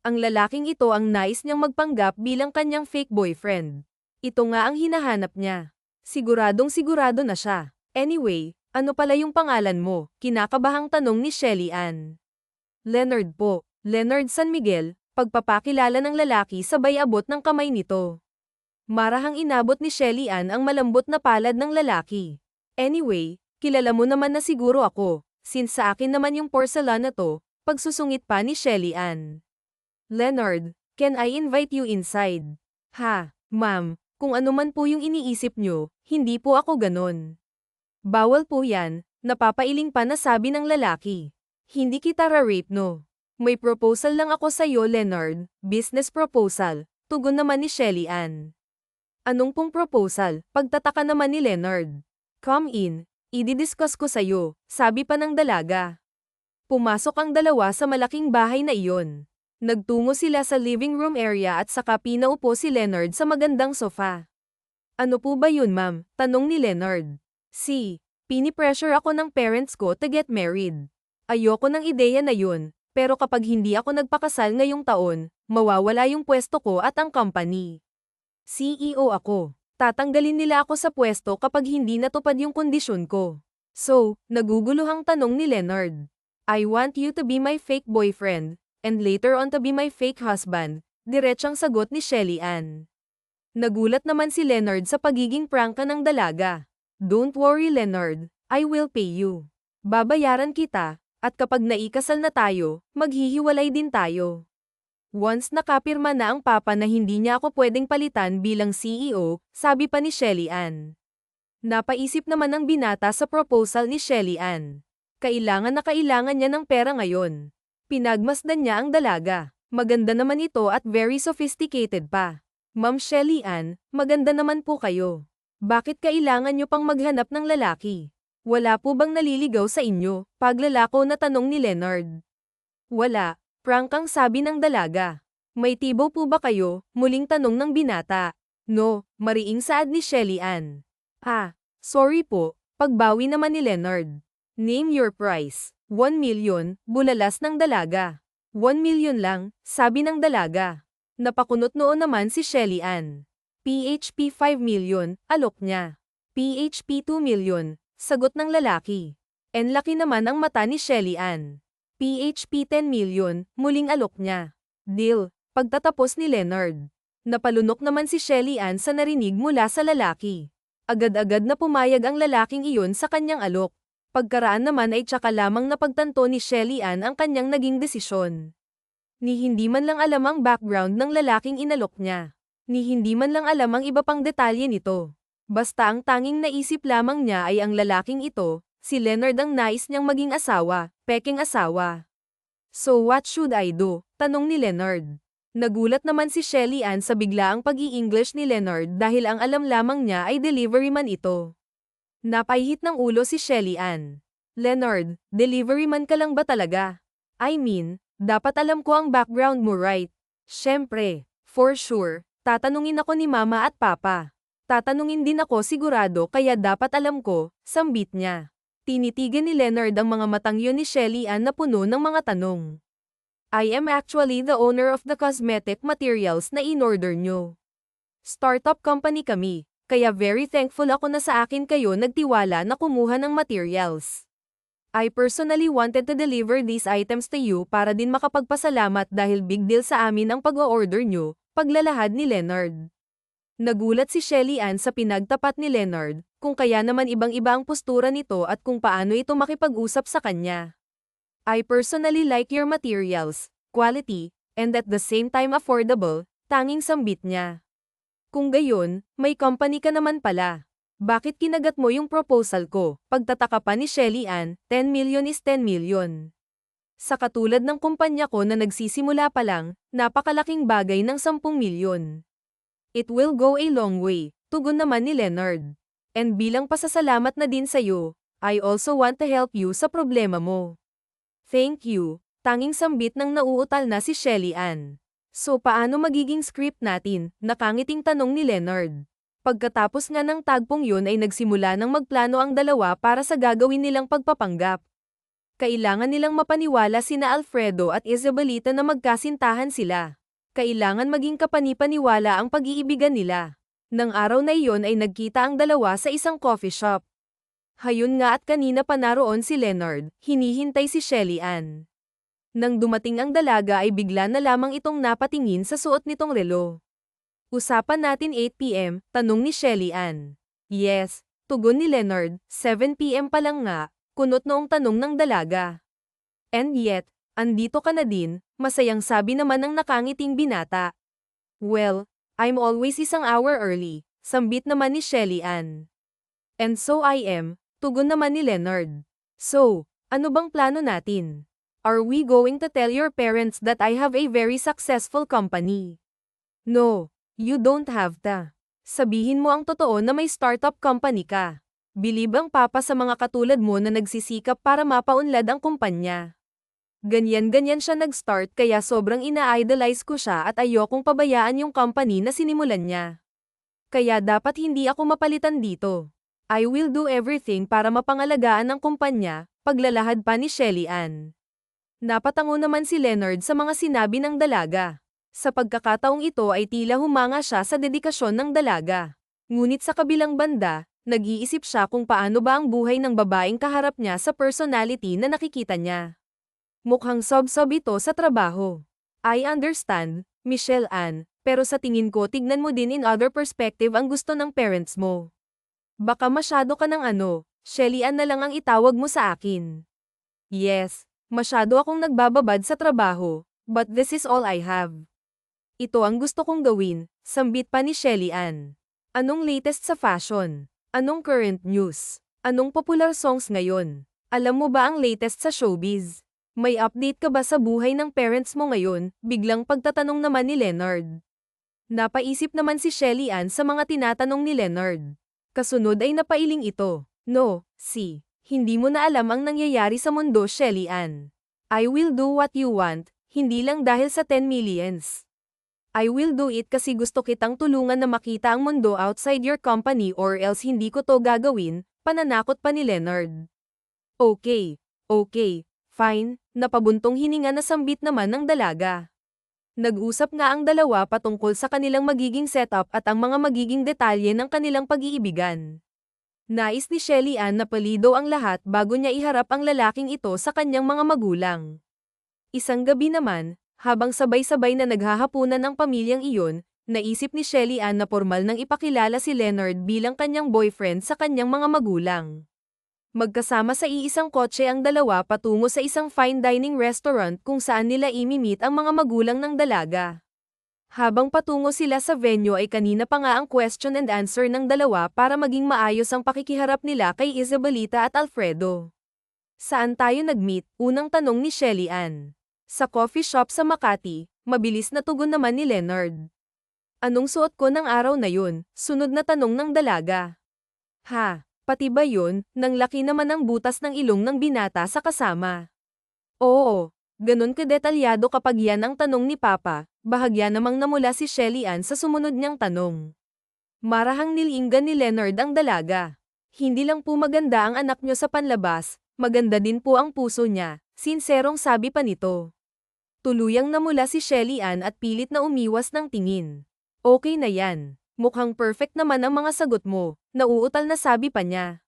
Ang lalaking ito ang nais niyang magpanggap bilang kanyang fake boyfriend. Ito nga ang hinahanap niya. Siguradong sigurado na siya. Anyway, ano pala yung pangalan mo? Kinakabahang tanong ni Shelly Ann. Leonard po. Leonard San Miguel, pagpapakilala ng lalaki sabay abot ng kamay nito. Marahang inabot ni Shelly Ann ang malambot na palad ng lalaki. Anyway, kilala mo naman na siguro ako, since sa akin naman yung porcelain na to, pagsusungit pa ni Shelly Ann. Leonard, can I invite you inside? Ha, ma'am, kung ano man po yung iniisip nyo, hindi po ako ganon. Bawal po yan, napapailing pa na sabi ng lalaki. Hindi kita ra-rape no. May proposal lang ako sa'yo Leonard, business proposal, tugon naman ni Shelly Ann. Anong pong proposal? Pagtataka naman ni Leonard. Come in, i-discuss ko sa'yo, sabi pa ng dalaga. Pumasok ang dalawa sa malaking bahay na iyon. Nagtungo sila sa living room area at saka pinaupo si Leonard sa magandang sofa. Ano po ba yun ma'am? Tanong ni Leonard. Pinipressure ako ng parents ko to get married. Ayoko ng ideya na yun, pero kapag hindi ako nagpakasal ngayong taon, mawawala yung pwesto ko at ang company. CEO ako. Tatanggalin nila ako sa pwesto kapag hindi natupad yung kondisyon ko. So, naguguluhang tanong ni Leonard. I want you to be my fake boyfriend. And later on to be my fake husband, diretsang sagot ni Shelly Ann. Nagulat naman si Leonard sa pagiging prangka ng dalaga. Don't worry Leonard, I will pay you. Babayaran kita, at kapag naikasal na tayo, maghihiwalay din tayo. Once nakapirma na ang papa na hindi niya ako pwedeng palitan bilang CEO, sabi pa ni Shelly Ann. Napaisip naman ang binata sa proposal ni Shelly Ann. Kailangan na kailangan niya ng pera ngayon. Pinagmasdan niya ang dalaga. Maganda naman ito at very sophisticated pa. Ma'am Shelly Ann, maganda naman po kayo. Bakit kailangan niyo pang maghanap ng lalaki? Wala po bang naliligaw sa inyo? Paglalako na tanong ni Leonard. Wala, prangkang sabi ng dalaga. May tibo po ba kayo? Muling tanong ng binata. No, mariing saad ni Shelly Ann. Ah, sorry po, pagbawi naman ni Leonard. Name your price. 1 million, bulalas ng dalaga. 1 million lang, sabi ng dalaga. Napakunot noon naman si Shelly Ann. PHP 5 million, alok niya. PHP 2 million, sagot ng lalaki. Laki naman ang mata ni Shelly Ann. PHP 10 million, muling alok niya. Deal, pagtatapos ni Leonard. Napalunok naman si Shelly Ann sa narinig mula sa lalaki. Agad-agad na pumayag ang lalaking iyon sa kanyang alok. Pagkaraan naman ay tsaka lamang napagtanto ni Shelly Ann ang kanyang naging desisyon. Ni hindi man lang alam ang background ng lalaking inalok niya. Ni hindi man lang alam ang iba pang detalye nito. Basta ang tanging naisip lamang niya ay ang lalaking ito, si Leonard ang nais niyang maging asawa, peking asawa. So what should I do? Tanong ni Leonard. Nagulat naman si Shelly Ann sa biglaang pag-i-English ni Leonard dahil ang alam lamang niya ay delivery man ito. Napaihit ng ulo si Shelly Ann. Leonard, delivery man ka lang ba talaga? I mean, dapat alam ko ang background mo right? Syempre, for sure, tatanungin ako ni mama at papa. Tatanungin din ako sigurado kaya dapat alam ko, sambit niya. Tinitigan ni Leonard ang mga matang yun ni Shelly Ann na puno ng mga tanong. I am actually the owner of the cosmetic materials na in-order nyo. Startup company kami, kaya very thankful ako na sa akin kayo nagtiwala na kumuha ng materials. I personally wanted to deliver these items to you para din makapagpasalamat dahil big deal sa amin ang pag-o-order nyo, paglalahad ni Leonard. Nagulat si Shelly Ann sa pinagtapat ni Leonard, kung kaya naman ibang-iba ang postura nito at kung paano ito makipag-usap sa kanya. I personally like your materials, quality, and at the same time affordable, tanging sambit niya. Kung gayon, may company ka naman pala. Bakit kinagat mo yung proposal ko? Pagtataka pa ni Shelly Ann, 10 million is 10 million. Sa katulad ng kumpanya ko na nagsisimula pa lang, napakalaking bagay ng 10 milyon. It will go a long way, tugon naman ni Leonard. And bilang pasasalamat na din sa'yo, I also want to help you sa problema mo. Thank you, tanging sambit ng nauutal na si Shelly Ann. So paano magiging script natin? Nakangiting tanong ni Leonard. Pagkatapos nga ng tagpong yun ay nagsimula ng magplano ang dalawa para sa gagawin nilang pagpapanggap. Kailangan nilang mapaniwala sina Alfredo at Isabelita na magkasintahan sila. Kailangan maging kapanipaniwala ang pag-iibigan nila. Nang araw na iyon ay nagkita ang dalawa sa isang coffee shop. Hayun nga at kanina pa naroon si Leonard, hinihintay si Shelly Ann. Nang dumating ang dalaga ay bigla na lamang itong napatingin sa suot nitong relo. Usapan natin 8 p.m, tanong ni Shelly Ann. Yes, tugon ni Leonard, 7 p.m pa lang nga, kunot noong tanong ng dalaga. And yet, andito ka na din, masayang sabi naman ng nakangiting binata. Well, I'm always isang hour early, sambit naman ni Shelly Ann. And so I am, tugon naman ni Leonard. So, ano bang plano natin? Are we going to tell your parents that I have a very successful company? No, you don't have to. Sabihin mo ang totoo na may startup company ka. Bilib ang papa sa mga katulad mo na nagsisikap para mapaunlad ang kumpanya. Ganyan-ganyan siya nag-start kaya sobrang ina-idolize ko siya at ayokong pabayaan yung company na sinimulan niya. Kaya dapat hindi ako mapalitan dito. I will do everything para mapangalagaan ang kumpanya, paglalahad pa ni Shelly Ann. Napatango naman si Leonard sa mga sinabi ng dalaga. Sa pagkakataong ito ay tila humanga siya sa dedikasyon ng dalaga. Ngunit sa kabilang banda, nag-iisip siya kung paano ba ang buhay ng babaeng kaharap niya sa personality na nakikita niya. Mukhang sob-sob ito sa trabaho. I understand, Michelle Ann, pero sa tingin ko tignan mo din in other perspective ang gusto ng parents mo. Baka masyado ka ng Shelly Ann na lang ang itawag mo sa akin. Yes. Masyado akong nagbababad sa trabaho, but this is all I have. Ito ang gusto kong gawin, sambit pa ni Shelly Ann. Anong latest sa fashion? Anong current news? Anong popular songs ngayon? Alam mo ba ang latest sa showbiz? May update ka ba sa buhay ng parents mo ngayon? Biglang pagtatanong naman ni Leonard. Napaisip naman si Shelly Ann sa mga tinatanong ni Leonard. Kasunod ay napailing ito. No, hindi mo na alam ang nangyayari sa mundo, Shelly Ann. I will do what you want, hindi lang dahil sa 10 millions. I will do it kasi gusto kitang tulungan na makita ang mundo outside your company or else hindi ko to gagawin, pananakot pa ni Leonard. Okay, fine, napabuntong hininga na sambit naman ng dalaga. Nag-usap nga ang dalawa patungkol sa kanilang magiging setup at ang mga magiging detalye ng kanilang pag-iibigan. Nais ni Shelly Ann na palido ang lahat bago niya iharap ang lalaking ito sa kanyang mga magulang. Isang gabi naman, habang sabay-sabay na naghahapunan ang pamilyang iyon, naisip ni Shelly Ann na formal nang ipakilala si Leonard bilang kanyang boyfriend sa kanyang mga magulang. Magkasama sa iisang kotse ang dalawa patungo sa isang fine dining restaurant kung saan nila imi-meet ang mga magulang ng dalaga. Habang patungo sila sa venue ay kanina pa nga ang question and answer ng dalawa para maging maayos ang pakikiharap nila kay Isabelita at Alfredo. Saan tayo nag-meet? Unang tanong ni Shelly Ann. Sa coffee shop sa Makati, mabilis na tugon naman ni Leonard. Anong suot ko ng araw na yun? Sunod na tanong ng dalaga. Ha, pati ba yun? Nang laki naman ang butas ng ilong ng binata sa kasama. Oo, ganun kadetalyado kapag yan ang tanong ni Papa. Bahagya namang namula si Shelly Ann sa sumunod niyang tanong. Marahang nilinggan ni Leonard ang dalaga. Hindi lang po maganda ang anak nyo sa panlabas, maganda din po ang puso niya, sinserong sabi pa nito. Tuluyang namula si Shelly Ann at pilit na umiwas ng tingin. Okay na yan. Mukhang perfect naman ang mga sagot mo, nauutal na sabi pa niya.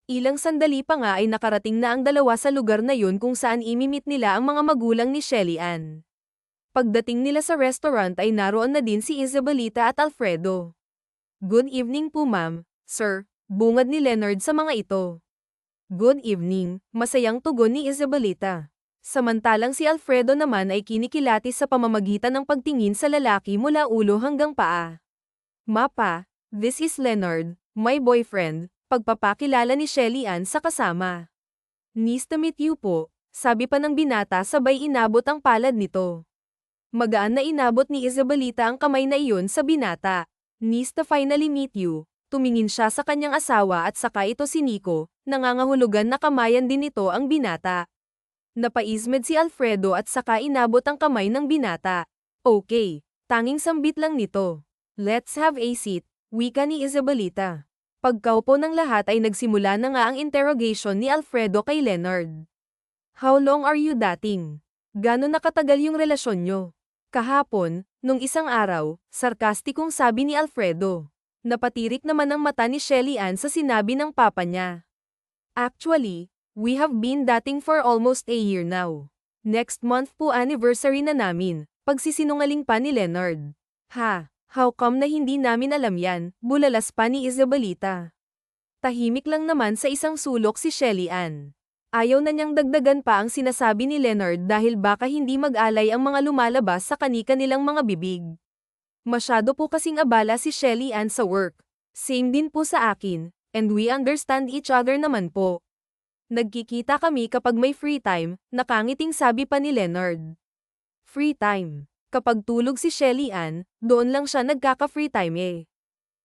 Ilang sandali pa nga ay nakarating na ang dalawa sa lugar na yun kung saan imimit nila ang mga magulang ni Shelly Ann. Pagdating nila sa restaurant ay naroon na din si Isabelita at Alfredo. Good evening po ma'am, sir, bungad ni Leonard sa mga ito. Good evening, masayang tugon ni Isabelita. Samantalang si Alfredo naman ay kinikilatis sa pamamagitan ng pagtingin sa lalaki mula ulo hanggang paa. Mapa, this is Leonard, my boyfriend, pagpapakilala ni Shelly Ann sa kasama. Nice to meet you po, sabi pa ng binata sabay inabot ang palad nito. Magaan na inabot ni Isabelita ang kamay na iyon sa binata. Nice to finally meet you. Tumingin siya sa kanyang asawa at saka ito si Nico, nangangahulugan na kamayan din nito ang binata. Napaismed si Alfredo at saka inabot ang kamay ng binata. Okay, tanging sambit lang nito. Let's have a seat, wika ni Isabelita. Pagkaupo ng lahat ay nagsimula na nga ang interrogation ni Alfredo kay Leonard. How long are you dating? Gano'n nakatagal yung relasyon nyo? Kahapon, nung isang araw, sarkastikong sabi ni Alfredo. Napatirik naman ang mata ni Shelly Ann sa sinabi ng papa niya. Actually, we have been dating for almost a year now. Next month po anniversary na namin, pagsisinungaling pa ni Leonard. Ha, how come na hindi namin alam yan, bulalas pa ni Isabelita. Tahimik lang naman sa isang sulok si Shelly Ann. Ayaw na niyang dagdagan pa ang sinasabi ni Leonard dahil baka hindi mag-alay ang mga lumalabas sa kani-kanilang mga bibig. Masyado po kasing abala si Shelly Ann sa work. Same din po sa akin, and we understand each other naman po. Nagkikita kami kapag may free time, nakangiting sabi pa ni Leonard. Free time. Kapag tulog si Shelly Ann, doon lang siya nagkaka-free time eh.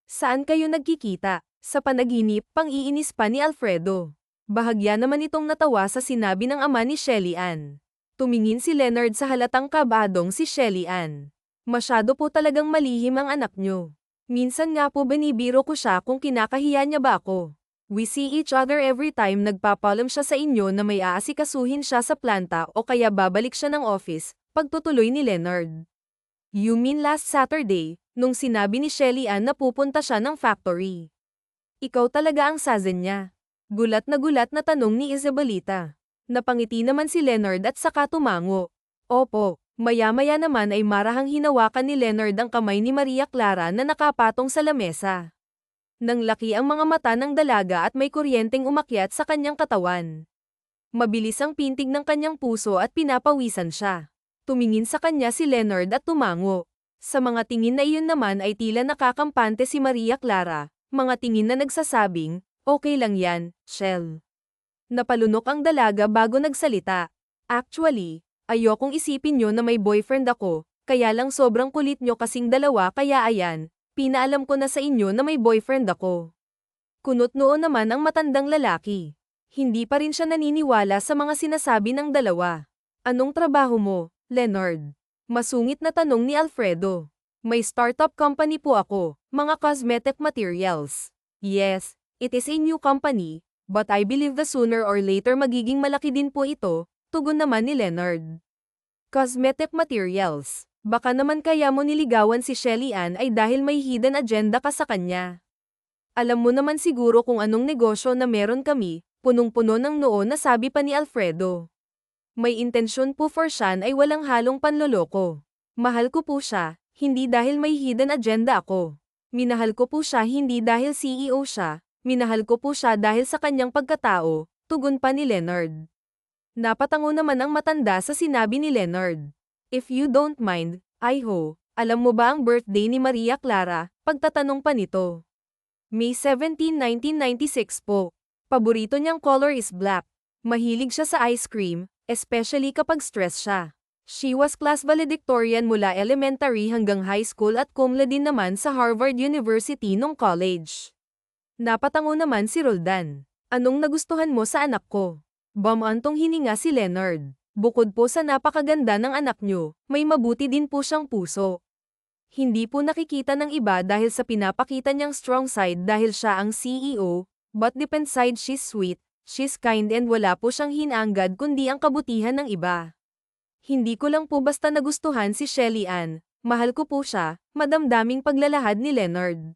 Saan kayo nagkikita? Sa panaginip, pang-iinis pa ni Alfredo. Bahagya naman itong natawa sa sinabi ng ama ni Shelly Ann. Tumingin si Leonard sa halatang kabadong si Shelly Ann. Masyado po talagang malihim ang anak nyo. Minsan nga po binibiro ko siya kung kinakahiya niya ba ako. We see each other every time nagpapalam siya sa inyo na may aasikasuhin siya sa planta o kaya babalik siya ng office, pagtutuloy ni Leonard. You mean last Saturday, nung sinabi ni Shelly Ann na pupunta siya ng factory. Ikaw talaga ang sazen niya. Gulat na tanong ni Isabelita. Napangiti naman si Leonard at saka tumango. Opo. Maya-maya naman ay marahang hinawakan ni Leonard ang kamay ni Maria Clara na nakapatong sa lamesa. Nang laki ang mga mata ng dalaga at may kuryenteng umakyat sa kanyang katawan. Mabilis ang pintig ng kanyang puso at pinapawisan siya. Tumingin sa kanya si Leonard at tumango. Sa mga tingin na iyon naman ay tila nakakampante si Maria Clara, mga tingin na nagsasabing, okay lang yan, Shell. Napalunok ang dalaga bago nagsalita. Actually, ayokong isipin nyo na may boyfriend ako, kaya lang sobrang kulit nyo kasing dalawa kaya ayan, pinaalam ko na sa inyo na may boyfriend ako. Kunot noon naman ang matandang lalaki. Hindi pa rin siya naniniwala sa mga sinasabi ng dalawa. Anong trabaho mo, Leonard? Masungit na tanong ni Alfredo. May startup company po ako, mga cosmetic materials. Yes, it is a new company, but I believe the sooner or later magiging malaki din po ito, tugon naman ni Leonard. Cosmetic materials. Baka naman kaya mo niligawan si Shelly Ann ay dahil may hidden agenda ka sa kanya. Alam mo naman siguro kung anong negosyo na meron kami, punong-puno ng noo na sabi pa ni Alfredo. May intensyon po for Shan ay walang halong panloloko. Mahal ko po siya, hindi dahil may hidden agenda ako. Minahal ko po siya hindi dahil CEO siya, minahal ko po siya dahil sa kanyang pagkatao, tugon pa ni Leonard. Napatango naman ang matanda sa sinabi ni Leonard. If you don't mind, alam mo ba ang birthday ni Maria Clara? Pagtatanong pa nito. May 17, 1996 po. Paborito niyang color is black. Mahilig siya sa ice cream, especially kapag stress siya. She was class valedictorian mula elementary hanggang high school at cum laude din naman sa Harvard University nung college. Napatango naman si Roldan. Anong nagustuhan mo sa anak ko? Bamantong hininga si Leonard. Bukod po sa napakaganda ng anak niyo, may mabuti din po siyang puso. Hindi po nakikita ng iba dahil sa pinapakita niyang strong side dahil siya ang CEO, But deep inside she's sweet, she's kind and wala po siyang hinanggad kundi ang kabutihan ng iba. Hindi ko lang po basta nagustuhan si Shelly Ann, mahal ko po siya, madamdaming paglalahad ni Leonard.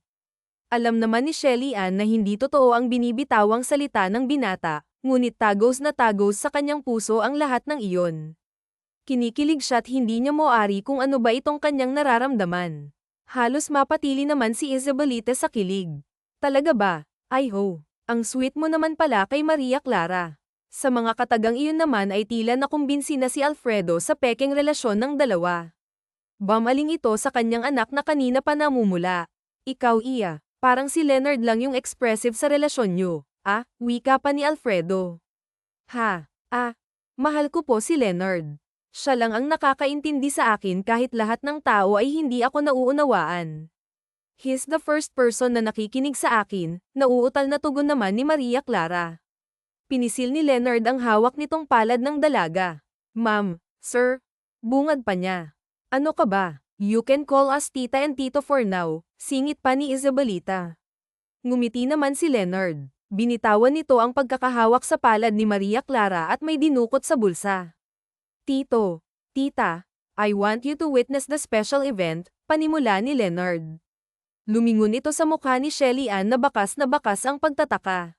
Alam naman ni Shelly Ann na hindi totoo ang binibitawang salita ng binata, ngunit tagos na tagos sa kanyang puso ang lahat ng iyon. Kinikilig siya at hindi niya moari kung ano ba itong kanyang nararamdaman. Halos mapatili naman si Isabelita sa kilig. Talaga ba? Ay ho, ang sweet mo naman pala kay Maria Clara. Sa mga katagang iyon naman ay tila nakumbinsi na si Alfredo sa pekeng relasyon ng dalawa. Bamaling ito sa kanyang anak na kanina pa namumula. Ikaw iya, parang si Leonard lang yung expressive sa relasyon nyo. Wika pa ni Alfredo. Mahal ko po si Leonard. Siya lang ang nakakaintindi sa akin kahit lahat ng tao ay hindi ako nauunawaan. He's the first person na nakikinig sa akin, nauutal na tugon naman ni Maria Clara. Pinisil ni Leonard ang hawak nitong palad ng dalaga. Ma'am, sir, bungad pa niya. Ano ka ba? You can call us tita and tito for now, singit pa ni Isabelita. Ngumiti naman si Leonard. Binitawan nito ang pagkakahawak sa palad ni Maria Clara at may dinukot sa bulsa. Tito, tita, I want you to witness the special event, panimula ni Leonard. Lumingon ito sa mukha ni Shelly Ann na bakas ang pagtataka.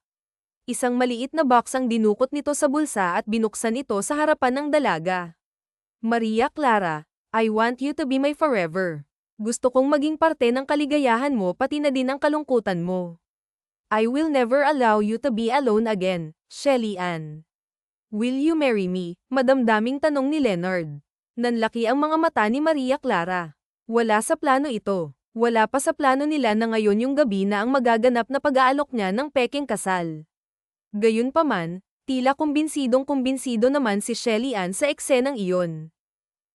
Isang maliit na box ang dinukot nito sa bulsa at binuksan ito sa harapan ng dalaga. Maria Clara, I want you to be my forever. Gusto kong maging parte ng kaligayahan mo pati na din ang kalungkutan mo. I will never allow you to be alone again, Shelly Ann. Will you marry me? Madamdaming tanong ni Leonard. Nanlaki ang mga mata ni Maria Clara. Wala sa plano ito. Wala pa sa plano nila na ngayon yung gabi na ang magaganap na pag-aalok niya ng pekeng kasal. Gayunpaman, tila kumbinsidong kumbinsido naman si Shelly Ann sa eksenang iyon.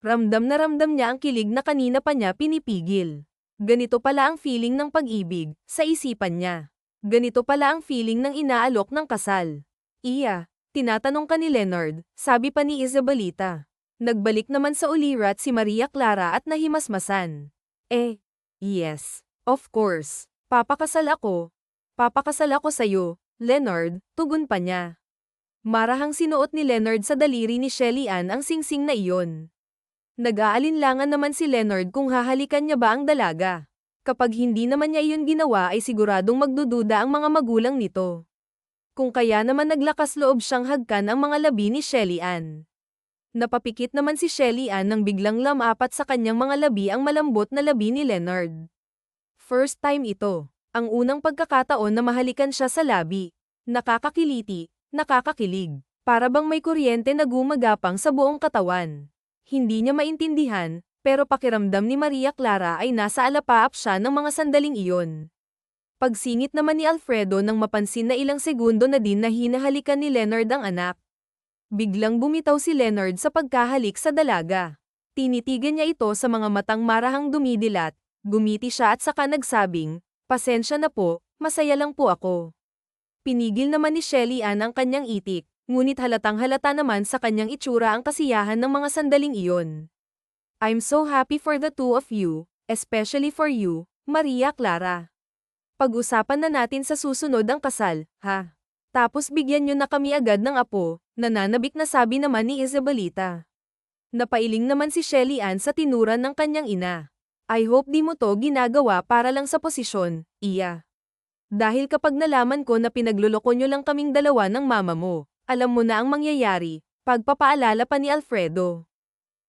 Ramdam niya ang kilig na kanina pa niya pinipigil. Ganito pala ang feeling ng pag-ibig, sa isipan niya. Ganito pala ang feeling ng inaalok ng kasal. Iya. Tinatanong ka ni Leonard, sabi pa ni Isabelita. Nagbalik naman sa ulirat si Maria Clara at nahimasmasan. Yes, of course. Papakasal ako. Papakasal ako sa'yo, Leonard, tugon pa niya. Marahang sinuot ni Leonard sa daliri ni Shelly Ann ang singsing na iyon. Nag-aalinlangan naman si Leonard kung hahalikan niya ba ang dalaga. Kapag hindi naman niya iyon ginawa ay siguradong magdududa ang mga magulang nito. Kung kaya naman naglakas loob siyang hagkan ang mga labi ni Shelly Ann. Napapikit naman si Shelly Ann nang biglang lamapat sa kanyang mga labi ang malambot na labi ni Leonard. First time ito, ang unang pagkakataon na mahalikan siya sa labi. Nakakakiliti, nakakakilig, para bang may kuryente na gumagapang sa buong katawan. Hindi niya maintindihan, pero pakiramdam ni Maria Clara ay nasa alapaap siya ng mga sandaling iyon. Pagsingit naman ni Alfredo nang mapansin na ilang segundo na din na hinahalikan ni Leonard ang anak. Biglang bumitaw si Leonard sa pagkahalik sa dalaga. Tinitigan niya ito sa mga matang marahang dumidilat, gumiti siya at saka nagsabing, pasensya na po, masaya lang po ako. Pinigil naman ni Shelly Ann ang kanyang itik, ngunit halatang halata naman sa kanyang itsura ang kasiyahan ng mga sandaling iyon. I'm so happy for the two of you, especially for you, Maria Clara. Pag-usapan na natin sa susunod ang kasal, ha? Tapos bigyan nyo na kami agad ng apo, nananabik na sabi naman ni Isabelita. Napailing naman si Shelly Ann sa tinuran ng kanyang ina. I hope di mo to ginagawa para lang sa posisyon, iya. Dahil kapag nalaman ko na pinagluloko nyo lang kaming dalawa ng mama mo, alam mo na ang mangyayari, pagpapaalala pa ni Alfredo.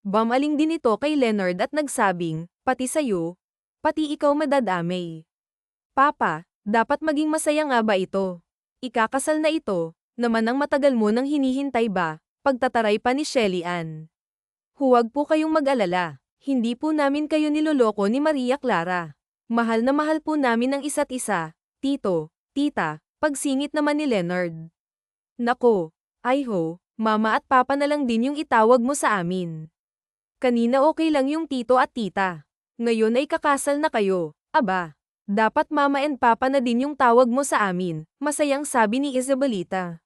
Bamaling din ito kay Leonard at nagsabing, pati sayo, pati ikaw madadamay. Papa, dapat maging masaya nga ba ito? Ikakasal na ito, naman ang matagal mo nang hinihintay ba? Pagtataray pa ni Shelly Ann. Huwag po kayong mag-alala, hindi po namin kayo niloloko ni Maria Clara. Mahal na mahal po namin ang isa't isa, tito, tita, pagsingit naman ni Leonard. Nako, ay ho, mama at papa na lang din yung itawag mo sa amin. Kanina okay lang yung tito at tita. Ngayon ay kakasal na kayo, aba. Dapat mama and papa na din yung tawag mo sa amin, masayang sabi ni Isabelita.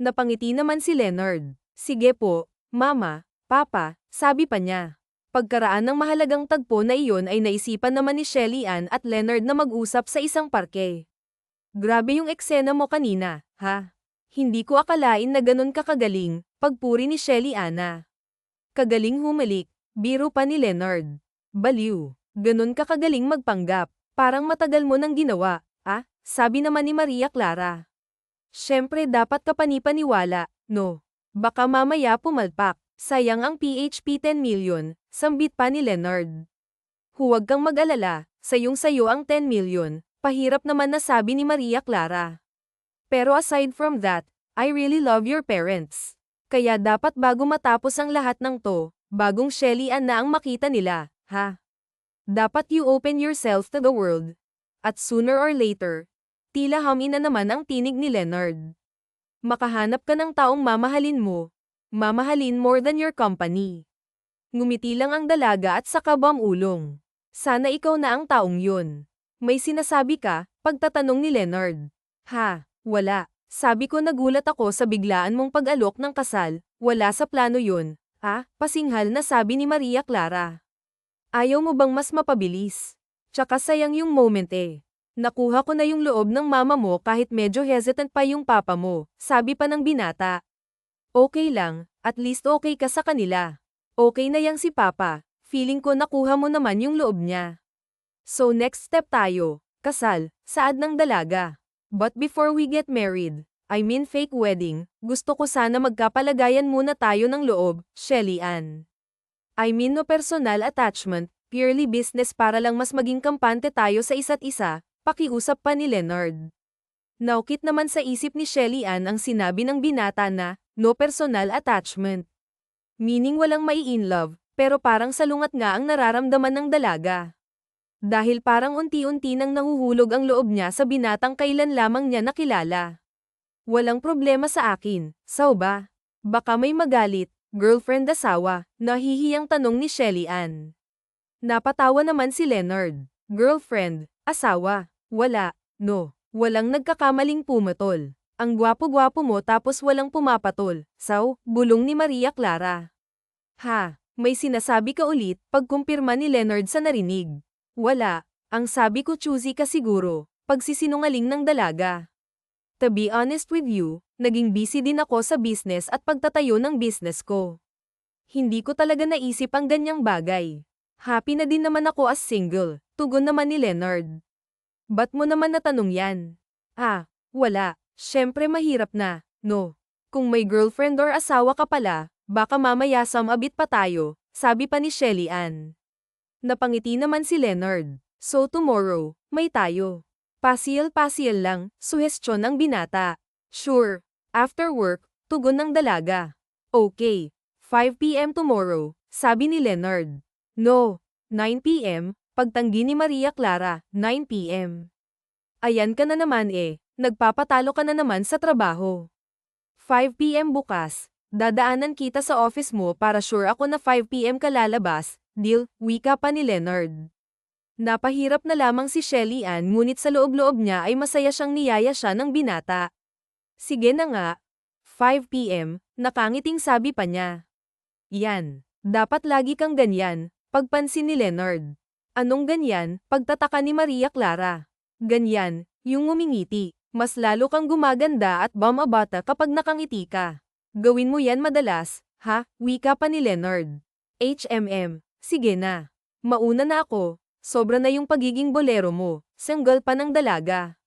Napangiti naman si Leonard. Sige po, mama, papa, sabi pa niya. Pagkaraan ng mahalagang tagpo na iyon ay naisipan naman ni Shelly Ann at Leonard na mag-usap sa isang parke. Grabe yung eksena mo kanina, ha? Hindi ko akalain na ganun ka kagaling, pagpuri ni Shelly Anna. Kagaling humalik, biro pa ni Leonard. Baliw, ganun ka kagaling magpanggap, parang matagal mo nang ginawa, ah? Sabi naman ni Maria Clara. Siyempre dapat ka panipaniwala, no? Baka mamaya pumalpak, sayang ang PHP 10 million, sambit pa ni Leonard. Huwag kang mag-alala, sayong-sayo ang 10 million, pahirap naman na sabi ni Maria Clara. Pero aside from that, I really love your parents. Kaya dapat bago matapos ang lahat ng to, bagong Shelly Ann na ang makita nila, ha? Dapat you open yourself to the world. At sooner or later, tila hamin na naman ang tinig ni Leonard. Makahanap ka ng taong mamahalin mo. Mamahalin more than your company. Ngumiti lang ang dalaga at saka bumulong. Sana ikaw na ang taong yun. May sinasabi ka, pagtatanong ni Leonard. Ha, wala. Sabi ko nagulat ako sa biglaan mong pag-alok ng kasal, wala sa plano yun. Ah, pasinghal na sabi ni Maria Clara. Ayaw mo bang mas mapabilis? Tsaka sayang yung moment eh. Nakuha ko na yung loob ng mama mo kahit medyo hesitant pa yung papa mo, sabi pa ng binata. Okay lang, at least okay ka sa kanila. Okay na yang si papa, feeling ko nakuha mo naman yung loob niya. So next step tayo, kasal, saad ng dalaga. But before we get married, I mean fake wedding, gusto ko sana magkapalagayan muna tayo ng loob, Shelly Ann. I mean no personal attachment, purely business para lang mas maging kampante tayo sa isa't isa, pakiusap pa ni Leonard. Naukit naman sa isip ni Shelly Ann ang sinabi ng binata na, no personal attachment. Meaning walang mai-in-love, pero parang salungat nga ang nararamdaman ng dalaga. Dahil parang unti-unti nang nahuhulog ang loob niya sa binatang kailan lamang niya nakilala. Walang problema sa akin, sao ba? Baka may magalit, girlfriend-asawa, nahihiyang tanong ni Shelly Ann. Napatawa naman si Leonard. Girlfriend, asawa, wala, no, walang nagkakamaling pumatol. Ang gwapo-gwapo mo tapos walang pumapatol, sao, bulong ni Maria Clara. Ha, may sinasabi ka ulit, pagkumpirma ni Leonard sa narinig. Wala, ang sabi ko choosy ka siguro, pagsisinungaling ng dalaga. To be honest with you, naging busy din ako sa business at pagtatayo ng business ko. Hindi ko talaga naisip ang ganyang bagay. Happy na din naman ako as single, tugon naman ni Leonard. Ba't mo naman natanong yan? Ah, wala, syempre mahirap na, no. Kung may girlfriend or asawa ka pala, baka mamaya sumabit pa tayo, sabi pa ni Shelly Ann. Napangiti naman si Leonard. So tomorrow, may tayo. Pasyal-pasyal lang, suhestyon ng binata. Sure. After work, tugon ng dalaga. Okay. 5 p.m. tomorrow, sabi ni Leonard. No. 9 p.m., pagtanggi ni Maria Clara, 9 p.m. Ayan ka na naman eh, nagpapatalo ka na naman sa trabaho. 5 p.m. bukas, dadaanan kita sa office mo para sure ako na 5 p.m. ka lalabas. Deal, wika pa ni Leonard. Napahirap na lamang si Shelly Ann ngunit sa loob-loob niya ay masaya siyang niyaya siya ng binata. Sige na nga. 5 p.m., nakangiting sabi pa niya. Yan, dapat lagi kang ganyan, pagpansin ni Leonard. Anong ganyan, pagtataka ni Maria Clara. Ganyan, yung ngumingiti, mas lalo kang gumaganda at bumabata kapag nakangiti ka. Gawin mo yan madalas, ha, wika pa ni Leonard. HMM. Sige na. Mauna na ako, sobra na yung pagiging bolero mo, sanggal pa ng dalaga.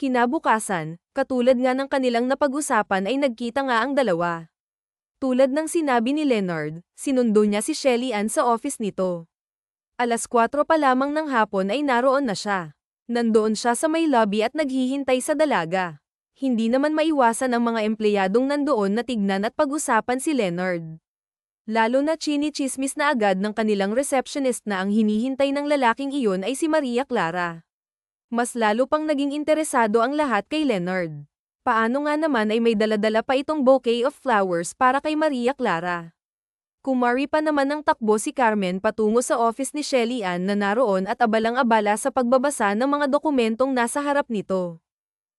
Kinabukasan, katulad nga ng kanilang napag-usapan ay nagkita nga ang dalawa. Tulad ng sinabi ni Leonard, sinundo niya si Shelly Ann sa office nito. 4:00 pa lamang ng hapon ay naroon na siya. Nandoon siya sa may lobby at naghihintay sa dalaga. Hindi naman maiwasan ang mga empleyadong nandoon na tignan at pag-usapan si Leonard. Lalo na chini-chismis na agad ng kanilang receptionist na ang hinihintay ng lalaking iyon ay si Maria Clara. Mas lalo pang naging interesado ang lahat kay Leonard. Paano nga naman ay may daladala pa itong bouquet of flowers para kay Maria Clara. Kumari pa naman ng takbo si Carmen patungo sa office ni Shelly Ann na naroon at abalang-abala sa pagbabasa ng mga dokumentong nasa harap nito.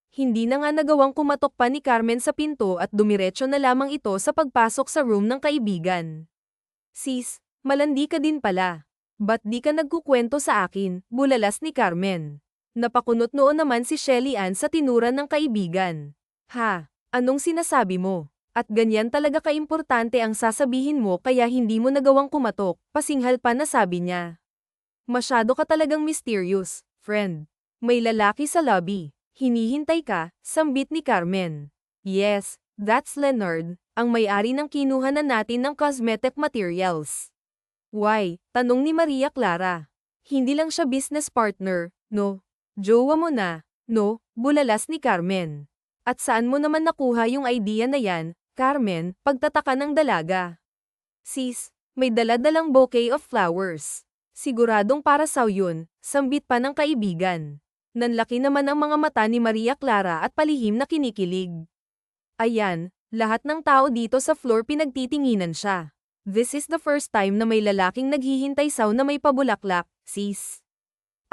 Hindi na nga nagawang kumatok pa ni Carmen sa pinto at dumiretso na lamang ito sa pagpasok sa room ng kaibigan. Sis, malandi ka din pala. Ba't di ka nagkukwento sa akin, bulalas ni Carmen. Napakunot noon naman si Shelly Ann sa tinuran ng kaibigan. Ha? Anong sinasabi mo? At ganyan talaga kaimportante ang sasabihin mo kaya hindi mo nagawang kumatok, pasinghal pa na sabi niya. Masyado ka talagang mysterious, friend. May lalaki sa lobby. Hinihintay ka, sambit ni Carmen. Yes, that's Leonard, ang may-ari ng kinuhanan natin ng cosmetic materials. Why? Tanong ni Maria Clara. Hindi lang siya business partner, no? Jowa mo na, no? Bulalas ni Carmen. At saan mo naman nakuha yung idea na yan, Carmen? Pagtataka ng dalaga. Sis, may dala-dalang bouquet of flowers. Siguradong para sa'yo yun, sambit pa ng kaibigan. Nanlaki naman ang mga mata ni Maria Clara at palihim na kinikilig. Ayan, lahat ng tao dito sa floor pinagtitinginan siya. This is the first time na may lalaking naghihintay saw na may pabulaklak, sis.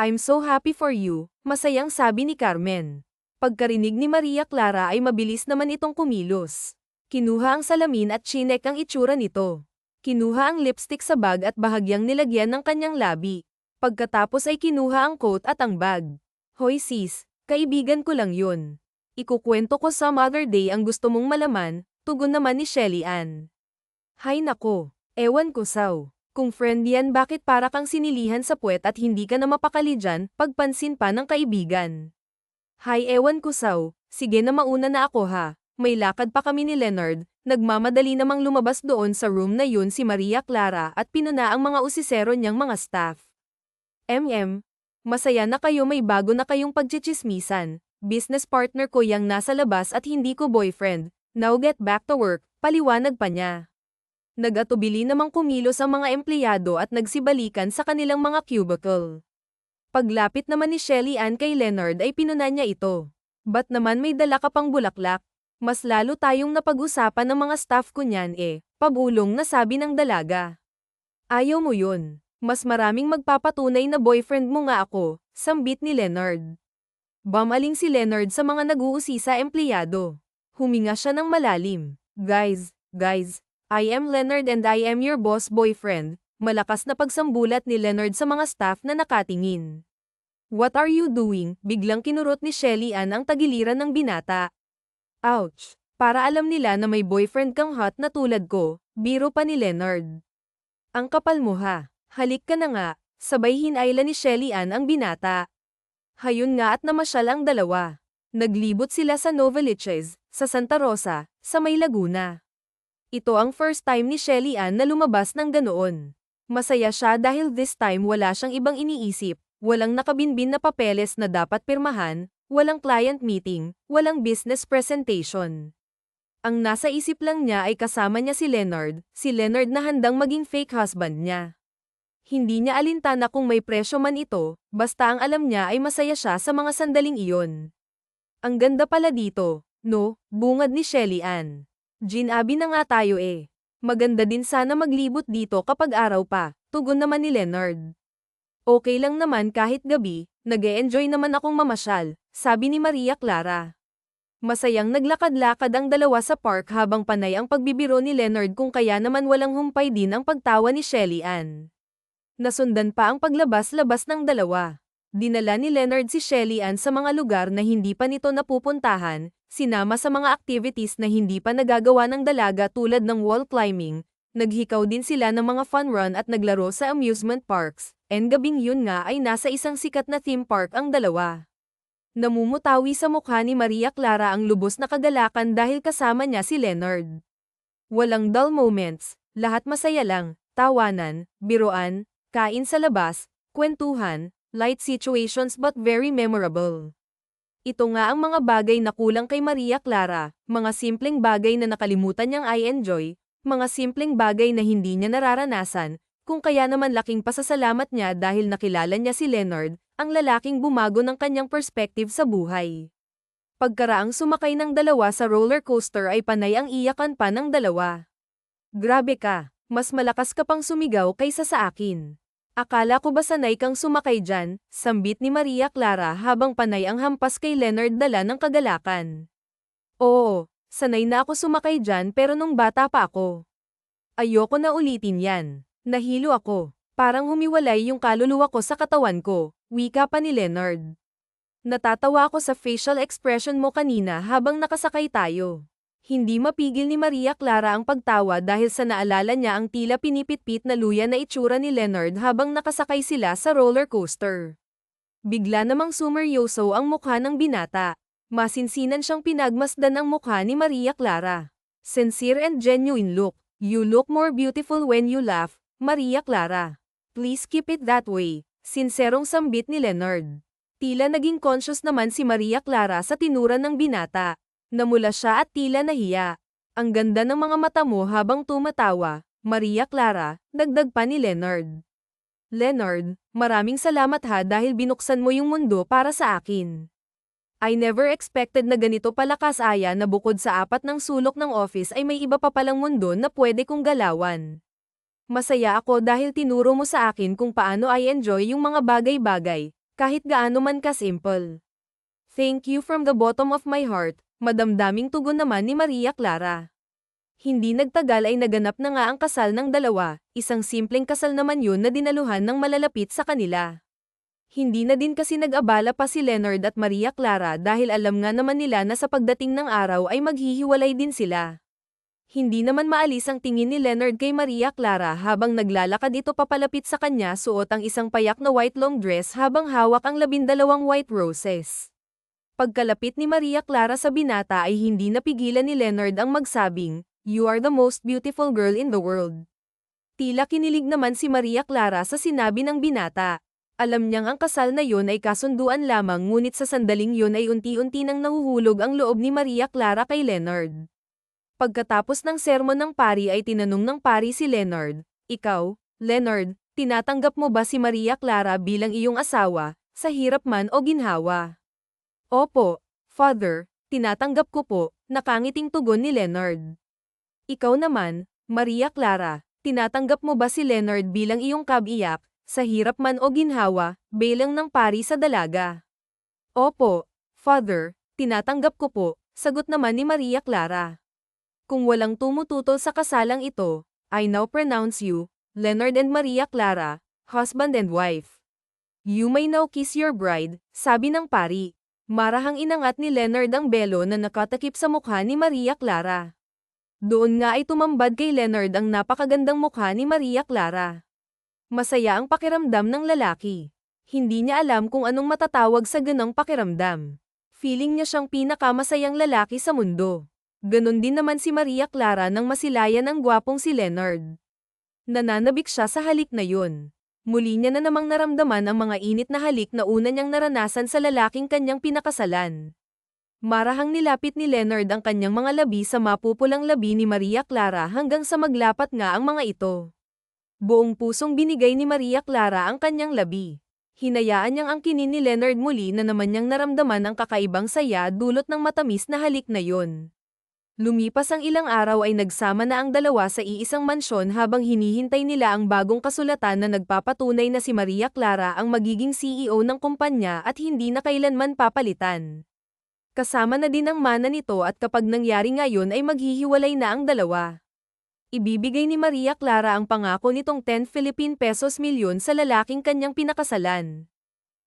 I'm so happy for you, masayang sabi ni Carmen. Pagkarinig ni Maria Clara ay mabilis naman itong kumilos. Kinuha ang salamin at chinek ang itsura nito. Kinuha ang lipstick sa bag at bahagyang nilagyan ng kanyang labi. Pagkatapos ay kinuha ang coat at ang bag. Hoy sis, kaibigan ko lang yun. Ikukwento ko some other day ang gusto mong malaman, tugon naman ni Shelly Ann. Hay nako, ewan ko saw. Kung friend yan bakit para kang sinilihan sa puwet at hindi ka na mapakali dyan, pagpansin pa ng kaibigan. Hay ewan ko saw, sige na mauna na ako ha. May lakad pa kami ni Leonard, nagmamadali namang lumabas doon sa room na yun si Maria Clara at pinuna ang mga usisero niyang mga staff. Masaya na kayo may bago na kayong pagchichismisan. Business partner ko yang nasa labas at hindi ko boyfriend. Now get back to work, paliwanag pa niya. Nag-atubili namang kumilos ang mga empleyado at nagsibalikan sa kanilang mga cubicle. Paglapit naman ni Shelly Ann kay Leonard ay pinuna niya ito. Ba't naman may dala ka pang bulaklak? Mas lalo tayong napag-usapan ng mga staff ko niyan pabulong na sabi ng dalaga. Ayaw mo yun. Mas maraming magpapatunay na boyfriend mo nga ako, sambit ni Leonard. Bamaling si Leonard sa mga nag-uusisa empleyado. Huminga siya ng malalim. Guys, I am Leonard and I am your boss boyfriend. Malakas na pagsambulat ni Leonard sa mga staff na nakatingin. What are you doing? Biglang kinurot ni Shelly Ann ang tagiliran ng binata. Ouch! Para alam nila na may boyfriend kang hot na tulad ko, biro pa ni Leonard. Ang kapal mo ha, halik ka na nga, sabay hinayla ni Shelly Ann ang binata. Hayun nga at namasyal ang dalawa. Naglibot sila sa Novaliches, sa Santa Rosa, sa May Laguna. Ito ang first time ni Shelly Ann na lumabas ng ganoon. Masaya siya dahil this time wala siyang ibang iniisip, walang nakabinbin na papeles na dapat pirmahan, walang client meeting, walang business presentation. Ang nasa isip lang niya ay kasama niya si Leonard na handang maging fake husband niya. Hindi niya alintana kung may presyo man ito, basta ang alam niya ay masaya siya sa mga sandaling iyon. Ang ganda pala dito, no? Bungad ni Shelly Ann. Ginabi na nga tayo Maganda din sana maglibot dito kapag araw pa, tugon naman ni Leonard. Okay lang naman kahit gabi, nag-e-enjoy naman akong mamasyal, sabi ni Maria Clara. Masayang naglakad-lakad ang dalawa sa park habang panay ang pagbibiro ni Leonard kung kaya naman walang humpay din ang pagtawa ni Shelly Ann. Nasundan pa ang paglabas-labas ng dalawa. Dinala ni Leonard si Shelly Ann sa mga lugar na hindi pa nito napupuntahan, sinama sa mga activities na hindi pa nagagawa ng dalaga tulad ng wall climbing, naghikaw din sila ng mga fun run at naglaro sa amusement parks. Gabing yun nga ay nasa isang sikat na theme park ang dalawa. Namumutawi sa mukha ni Maria Clara ang lubos na kagalakan dahil kasama niya si Leonard. Walang dull moments, lahat masaya lang, tawanan, biroan, kain sa labas, kwentuhan, light situations but very memorable. Ito nga ang mga bagay na kulang kay Maria Clara, mga simpleng bagay na nakalimutan niyang i-enjoy, mga simpleng bagay na hindi niya nararanasan, kung kaya naman laking pasasalamat niya dahil nakilala niya si Leonard, ang lalaking bumago ng kanyang perspective sa buhay. Pagkaraang sumakay ng dalawa sa roller coaster ay panay ang iyakan pa ng dalawa. Grabe ka, mas malakas ka pang sumigaw kaysa sa akin. Akala ko ba sanay kang sumakay dyan, sambit ni Maria Clara habang panay ang hampas kay Leonard dala ng kagalakan. Oo, sanay na ako sumakay dyan pero nung bata pa ako. Ayoko na ulitin yan. Nahilo ako. Parang humiwalay yung kaluluwa ko sa katawan ko, wika pa ni Leonard. Natatawa ako sa facial expression mo kanina habang nakasakay tayo. Hindi mapigil ni Maria Clara ang pagtawa dahil sa naalala niya ang tila pinipitpit na luya na itsura ni Leonard habang nakasakay sila sa roller coaster. Bigla namang sumeryoso ang mukha ng binata. Masinsinan siyang pinagmasdan ang mukha ni Maria Clara. Sincere and genuine look. You look more beautiful when you laugh, Maria Clara. Please keep it that way. Sinserong sambit ni Leonard. Tila naging conscious naman si Maria Clara sa tinura ng binata. Namula siya at tila nahiya. Ang ganda ng mga mata mo habang tumatawa, Maria Clara, dagdag pa ni Leonard. Leonard, maraming salamat ha dahil binuksan mo yung mundo para sa akin. I never expected na ganito palakas Aya na bukod sa apat ng sulok ng office ay may iba pa palang mundo na pwede kong galawan. Masaya ako dahil tinuro mo sa akin kung paano I enjoy yung mga bagay-bagay, kahit gaano man ka-simple. Thank you from the bottom of my heart, madamdaming tugon naman ni Maria Clara. Hindi nagtagal ay naganap na nga ang kasal ng dalawa, isang simpleng kasal naman yun na dinaluhan ng malalapit sa kanila. Hindi na din kasi nag-abala pa si Leonard at Maria Clara dahil alam nga naman nila na sa pagdating ng araw ay maghihiwalay din sila. Hindi naman maalis ang tingin ni Leonard kay Maria Clara habang naglalakad ito papalapit sa kanya suot ang isang payak na white long dress habang hawak ang 12 white roses. Pagkalapit ni Maria Clara sa binata ay hindi napigilan ni Leonard ang magsabing, "You are the most beautiful girl in the world." Tila kinilig naman si Maria Clara sa sinabi ng binata. Alam niyang ang kasal na yun ay kasunduan lamang ngunit sa sandaling yun ay unti-unti nang nahuhulog ang loob ni Maria Clara kay Leonard. Pagkatapos ng sermon ng pari ay tinanong ng pari si Leonard, "Ikaw, Leonard, tinatanggap mo ba si Maria Clara bilang iyong asawa, sa hirap man o ginhawa?" "Opo, Father, tinatanggap ko po," nakangiting tugon ni Leonard. "Ikaw naman, Maria Clara, tinatanggap mo ba si Leonard bilang iyong kabiyak, sa hirap man o ginhawa, bilang ng pari sa dalaga?" "Opo, Father, tinatanggap ko po," sagot naman ni Maria Clara. Kung walang tumututol sa kasalang ito, I now pronounce you, Leonard and Maria Clara, husband and wife. You may now kiss your bride, sabi ng pari. Marahang inangat ni Leonard ang belo na nakatakip sa mukha ni Maria Clara. Doon nga ay tumambad kay Leonard ang napakagandang mukha ni Maria Clara. Masaya ang pakiramdam ng lalaki. Hindi niya alam kung anong matatawag sa ganong pakiramdam. Feeling niya siyang pinakamasayang lalaki sa mundo. Ganon din naman si Maria Clara nang masilayan ang gwapong si Leonard. Nananabik siya sa halik na yun. Muli niya na namang naramdaman ang mga init na halik na una niyang naranasan sa lalaking kanyang pinakasalan. Marahang nilapit ni Leonard ang kanyang mga labi sa mapupulang labi ni Maria Clara hanggang sa maglapat nga ang mga ito. Buong pusong binigay ni Maria Clara ang kanyang labi. Hinayaan niyang angkinin ni Leonard muli na naman niyang naramdaman ang kakaibang saya dulot ng matamis na halik na yun. Lumipas ang ilang araw ay nagsama na ang dalawa sa iisang mansyon habang hinihintay nila ang bagong kasulatan na nagpapatunay na si Maria Clara ang magiging CEO ng kumpanya at hindi na kailanman papalitan. Kasama na din ang mana nito at kapag nangyari ngayon ay maghihiwalay na ang dalawa. Ibibigay ni Maria Clara ang pangako nitong 10 Philippine pesos milyon sa lalaking kanyang pinakasalan.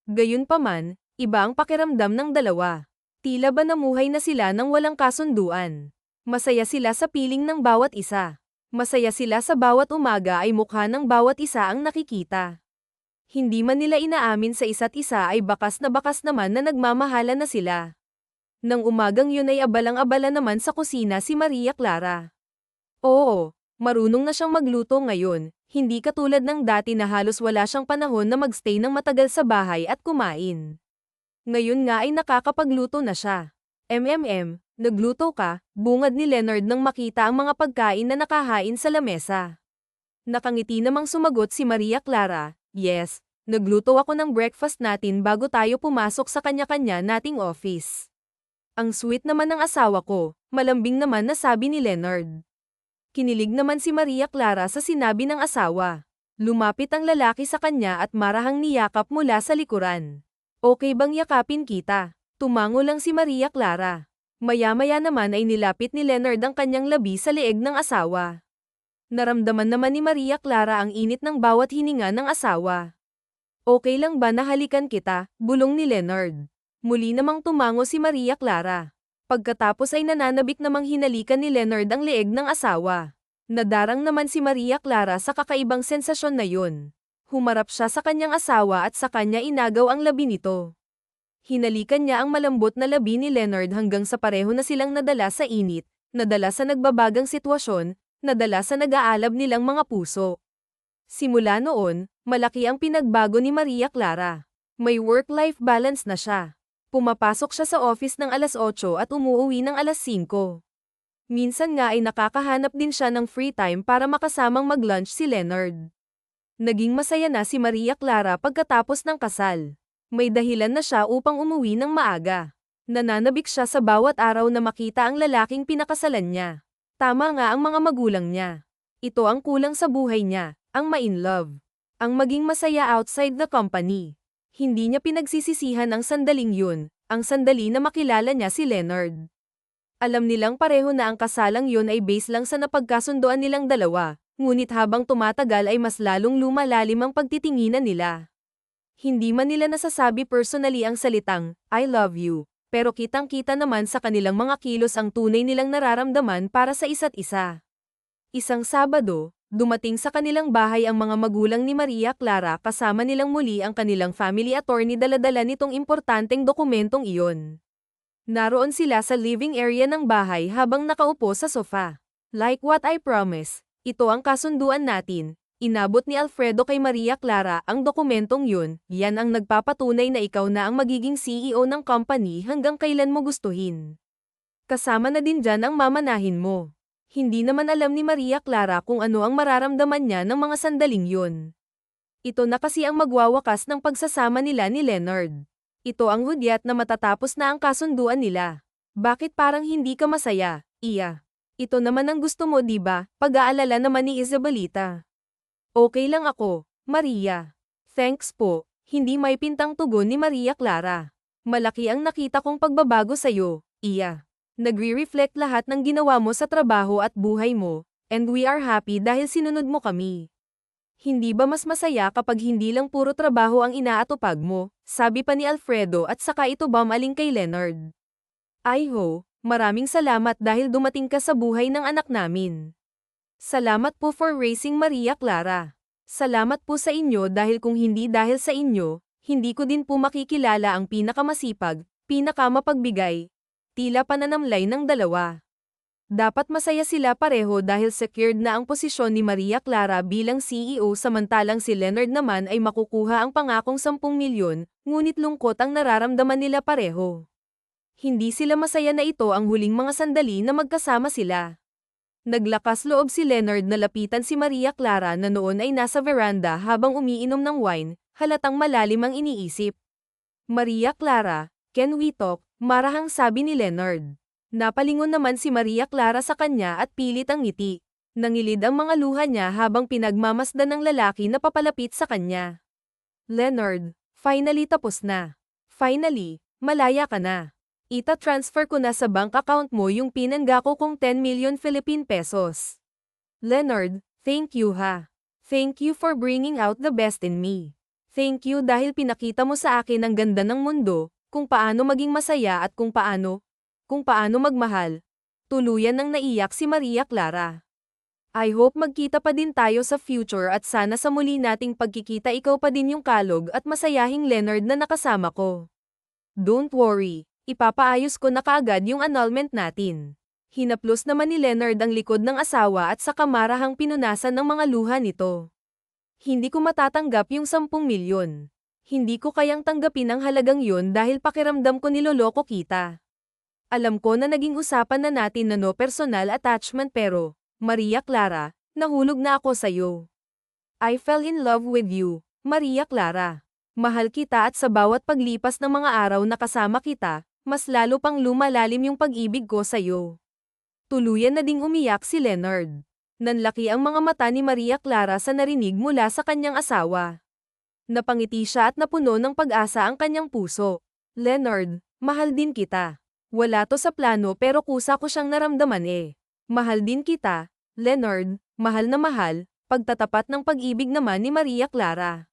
Gayunpaman, iba ang pakiramdam ng dalawa. Tila ba namuhay na sila nang walang kasunduan. Masaya sila sa piling ng bawat isa. Masaya sila sa bawat umaga ay mukha ng bawat isa ang nakikita. Hindi man nila inaamin sa isa't isa ay bakas naman na nagmamahala na sila. Nang umagang yun ay abalang-abala naman sa kusina si Maria Clara. Oo, marunong na siyang magluto ngayon, hindi katulad ng dati na halos wala siyang panahon na magstay ng matagal sa bahay at kumain. Ngayon nga ay nakakapagluto na siya. Nagluto ka, bungad ni Leonard nang makita ang mga pagkain na nakahain sa lamesa. Nakangiti namang sumagot si Maria Clara, "Yes, nagluto ako ng breakfast natin bago tayo pumasok sa kanya-kanya nating office." "Ang sweet naman ng asawa ko," malambing naman na sabi ni Leonard. Kinilig naman si Maria Clara sa sinabi ng asawa. Lumapit ang lalaki sa kanya at marahang niyakap mula sa likuran. "Okay bang yakapin kita?" Tumango lang si Maria Clara. Maya-maya naman ay nilapit ni Leonard ang kanyang labi sa leeg ng asawa. Naramdaman naman ni Maria Clara ang init ng bawat hininga ng asawa. "Okay lang ba na halikan kita?" bulong ni Leonard. Muli namang tumango si Maria Clara. Pagkatapos ay nananabik namang hinalikan ni Leonard ang leeg ng asawa. Nadarang naman si Maria Clara sa kakaibang sensasyon na yun. Humarap siya sa kanyang asawa at sa kanya inagaw ang labi nito. Hinalikan niya ang malambot na labi ni Leonard hanggang sa pareho na silang nadala sa init, nadala sa nagbabagang sitwasyon, nadala sa nag-aalab nilang mga puso. Simula noon, malaki ang pinagbago ni Maria Clara. May work-life balance na siya. Pumapasok siya sa office ng alas 8 at umuuwi ng alas 5. Minsan nga ay nakakahanap din siya ng free time para makasamang mag-lunch si Leonard. Naging masaya na si Maria Clara pagkatapos ng kasal. May dahilan na siya upang umuwi ng maaga. Nananabik siya sa bawat araw na makita ang lalaking pinakasalan niya. Tama nga ang mga magulang niya. Ito ang kulang sa buhay niya, ang ma-in love. Ang maging masaya outside the company. Hindi niya pinagsisisihan ang sandaling yun, ang sandali na makilala niya si Leonard. Alam nilang pareho na ang kasalang yun ay base lang sa napagkasundoan nilang dalawa, ngunit habang tumatagal ay mas lalong lumalalim ang pagtitinginan nila. Hindi man nila nasasabi personally ang salitang, I love you, pero kitang-kita naman sa kanilang mga kilos ang tunay nilang nararamdaman para sa isa't isa. Isang Sabado, dumating sa kanilang bahay ang mga magulang ni Maria Clara kasama nilang muli ang kanilang family attorney dala-dala nitong importanteng dokumentong iyon. Naroon sila sa living area ng bahay habang nakaupo sa sofa. Like what I promised, ito ang kasunduan natin. Inabot ni Alfredo kay Maria Clara ang dokumentong yun, yan ang nagpapatunay na ikaw na ang magiging CEO ng company hanggang kailan mo gustuhin. Kasama na din dyan ang mamanahin mo. Hindi naman alam ni Maria Clara kung ano ang mararamdaman niya ng mga sandaling yun. Ito na kasi ang magwawakas ng pagsasama nila ni Leonard. Ito ang hudyat na matatapos na ang kasunduan nila. Bakit parang hindi ka masaya, Iya? Ito naman ang gusto mo, diba? Pag-aalala naman ni Isabelita. Okay lang ako, Maria. Thanks po. Hindi may pintang tugon ni Maria Clara. Malaki ang nakita kong pagbabago sa'yo, Iya. Nagre-reflect lahat ng ginawa mo sa trabaho at buhay mo, and we are happy dahil sinunod mo kami. Hindi ba mas masaya kapag hindi lang puro trabaho ang inaatupag mo? Sabi pa ni Alfredo at saka ito bumaling kay Leonard. Maraming salamat dahil dumating ka sa buhay ng anak namin. Salamat po for raising Maria Clara. Salamat po sa inyo dahil kung hindi dahil sa inyo, hindi ko din po makikilala ang pinakamasipag, pinakamapagbigay. Tila pananamlay ng dalawa. Dapat masaya sila pareho dahil secured na ang posisyon ni Maria Clara bilang CEO samantalang si Leonard naman ay makukuha ang pangakong 10 milyon, ngunit lungkot ang nararamdaman nila pareho. Hindi sila masaya na ito ang huling mga sandali na magkasama sila. Naglakas loob si Leonard na lapitan si Maria Clara na noon ay nasa veranda habang umiinom ng wine, halatang malalim ang iniisip. Maria Clara, can we talk? Marahang sabi ni Leonard. Napalingon naman si Maria Clara sa kanya at pilit ang ngiti. Nangilid ang mga luha niya habang pinagmamasdan ng lalaki na papalapit sa kanya. Leonard, finally tapos na. Finally, malaya ka na. Ita-transfer ko na sa bank account mo yung pinanggako kong 10 million Philippine pesos. Leonard, thank you ha. Thank you for bringing out the best in me. Thank you dahil pinakita mo sa akin ang ganda ng mundo, kung paano maging masaya at kung paano magmahal. Tuluyan nang naiyak si Maria Clara. I hope magkita pa din tayo sa future at sana sa muli nating pagkikita ikaw pa din yung kalog at masayahing Leonard na nakasama ko. Don't worry. Ipapaayos ko na kaagad yung annulment natin. Hinaplos naman ni Leonard ang likod ng asawa at sa kamarahang pinunasan ng mga luha nito. Hindi ko matatanggap yung 10 milyon. Hindi ko kayang tanggapin ang halagang yun dahil pakiramdam ko niloloko kita. Alam ko na naging usapan na natin na no personal attachment pero, Maria Clara, nahulog na ako sa'yo. I fell in love with you, Maria Clara. Mahal kita at sa bawat paglipas ng mga araw na kasama kita, mas lalo pang lumalalim yung pag-ibig ko sa'yo. Tuluyan na ding umiyak si Leonard. Nanlaki ang mga mata ni Maria Clara sa narinig mula sa kanyang asawa. Napangiti siya at napuno ng pag-asa ang kanyang puso. Leonard, mahal din kita. Wala to sa plano pero kusa ko siyang naramdaman eh. Mahal din kita, Leonard, mahal na mahal, pagtatapat ng pag-ibig naman ni Maria Clara.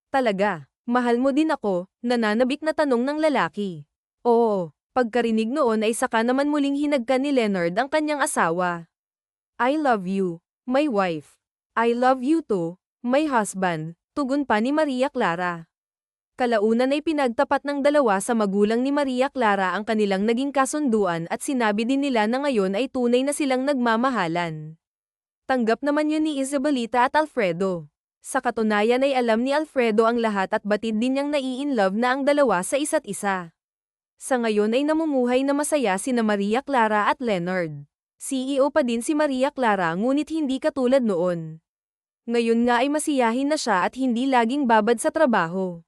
Talaga. Mahal mo din ako, nananabik na tanong ng lalaki. Oo, pagkarinig noon ay saka naman muling hinagkan ni Leonard ang kanyang asawa. I love you, my wife. I love you too, my husband, tugon pa ni Maria Clara. Kalaunan ay pinagtapat ng dalawa sa magulang ni Maria Clara ang kanilang naging kasunduan at sinabi din nila na ngayon ay tunay na silang nagmamahalan. Tanggap naman yun ni Isabelita at Alfredo. Sa katunayan ay alam ni Alfredo ang lahat at batid din niyang nai-inlove na ang dalawa sa isa't isa. Sa ngayon ay namumuhay na masaya sina Maria Clara at Leonard. CEO pa din si Maria Clara ngunit hindi katulad noon. Ngayon nga ay masiyahin na siya at hindi laging babad sa trabaho.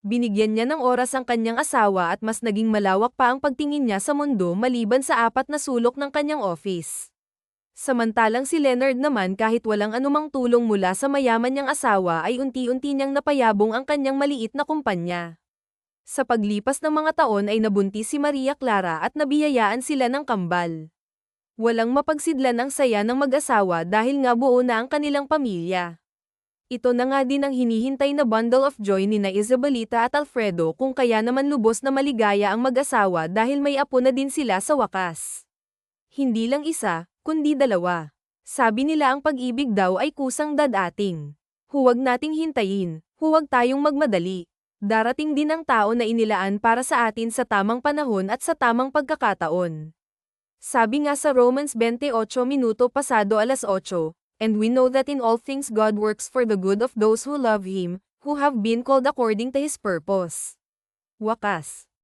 Binigyan niya ng oras ang kanyang asawa at mas naging malawak pa ang pagtingin niya sa mundo maliban sa 4 na sulok ng kanyang office. Samantalang si Leonard naman kahit walang anumang tulong mula sa mayaman niyang asawa ay unti-unti niyang napayabong ang kanyang maliit na kumpanya. Sa paglipas ng mga taon ay nabuntis si Maria Clara at nabiyayaan sila ng kambal. Walang mapagsidlan ang saya ng mag-asawa dahil nga buo na ang kanilang pamilya. Ito na nga din ang hinihintay na bundle of joy ni na Isabelita at Alfredo kung kaya naman lubos na maligaya ang mag-asawa dahil may apo na din sila sa wakas. Hindi lang isa, kundi 2. Sabi nila ang pag-ibig daw ay kusang dadating. Huwag nating hintayin, huwag tayong magmadali. Darating din ang tao na inilaan para sa atin sa tamang panahon at sa tamang pagkakataon. Sabi nga sa Romans 28 minuto pasado alas 8, and we know that in all things God works for the good of those who love Him, who have been called according to His purpose. Wakas.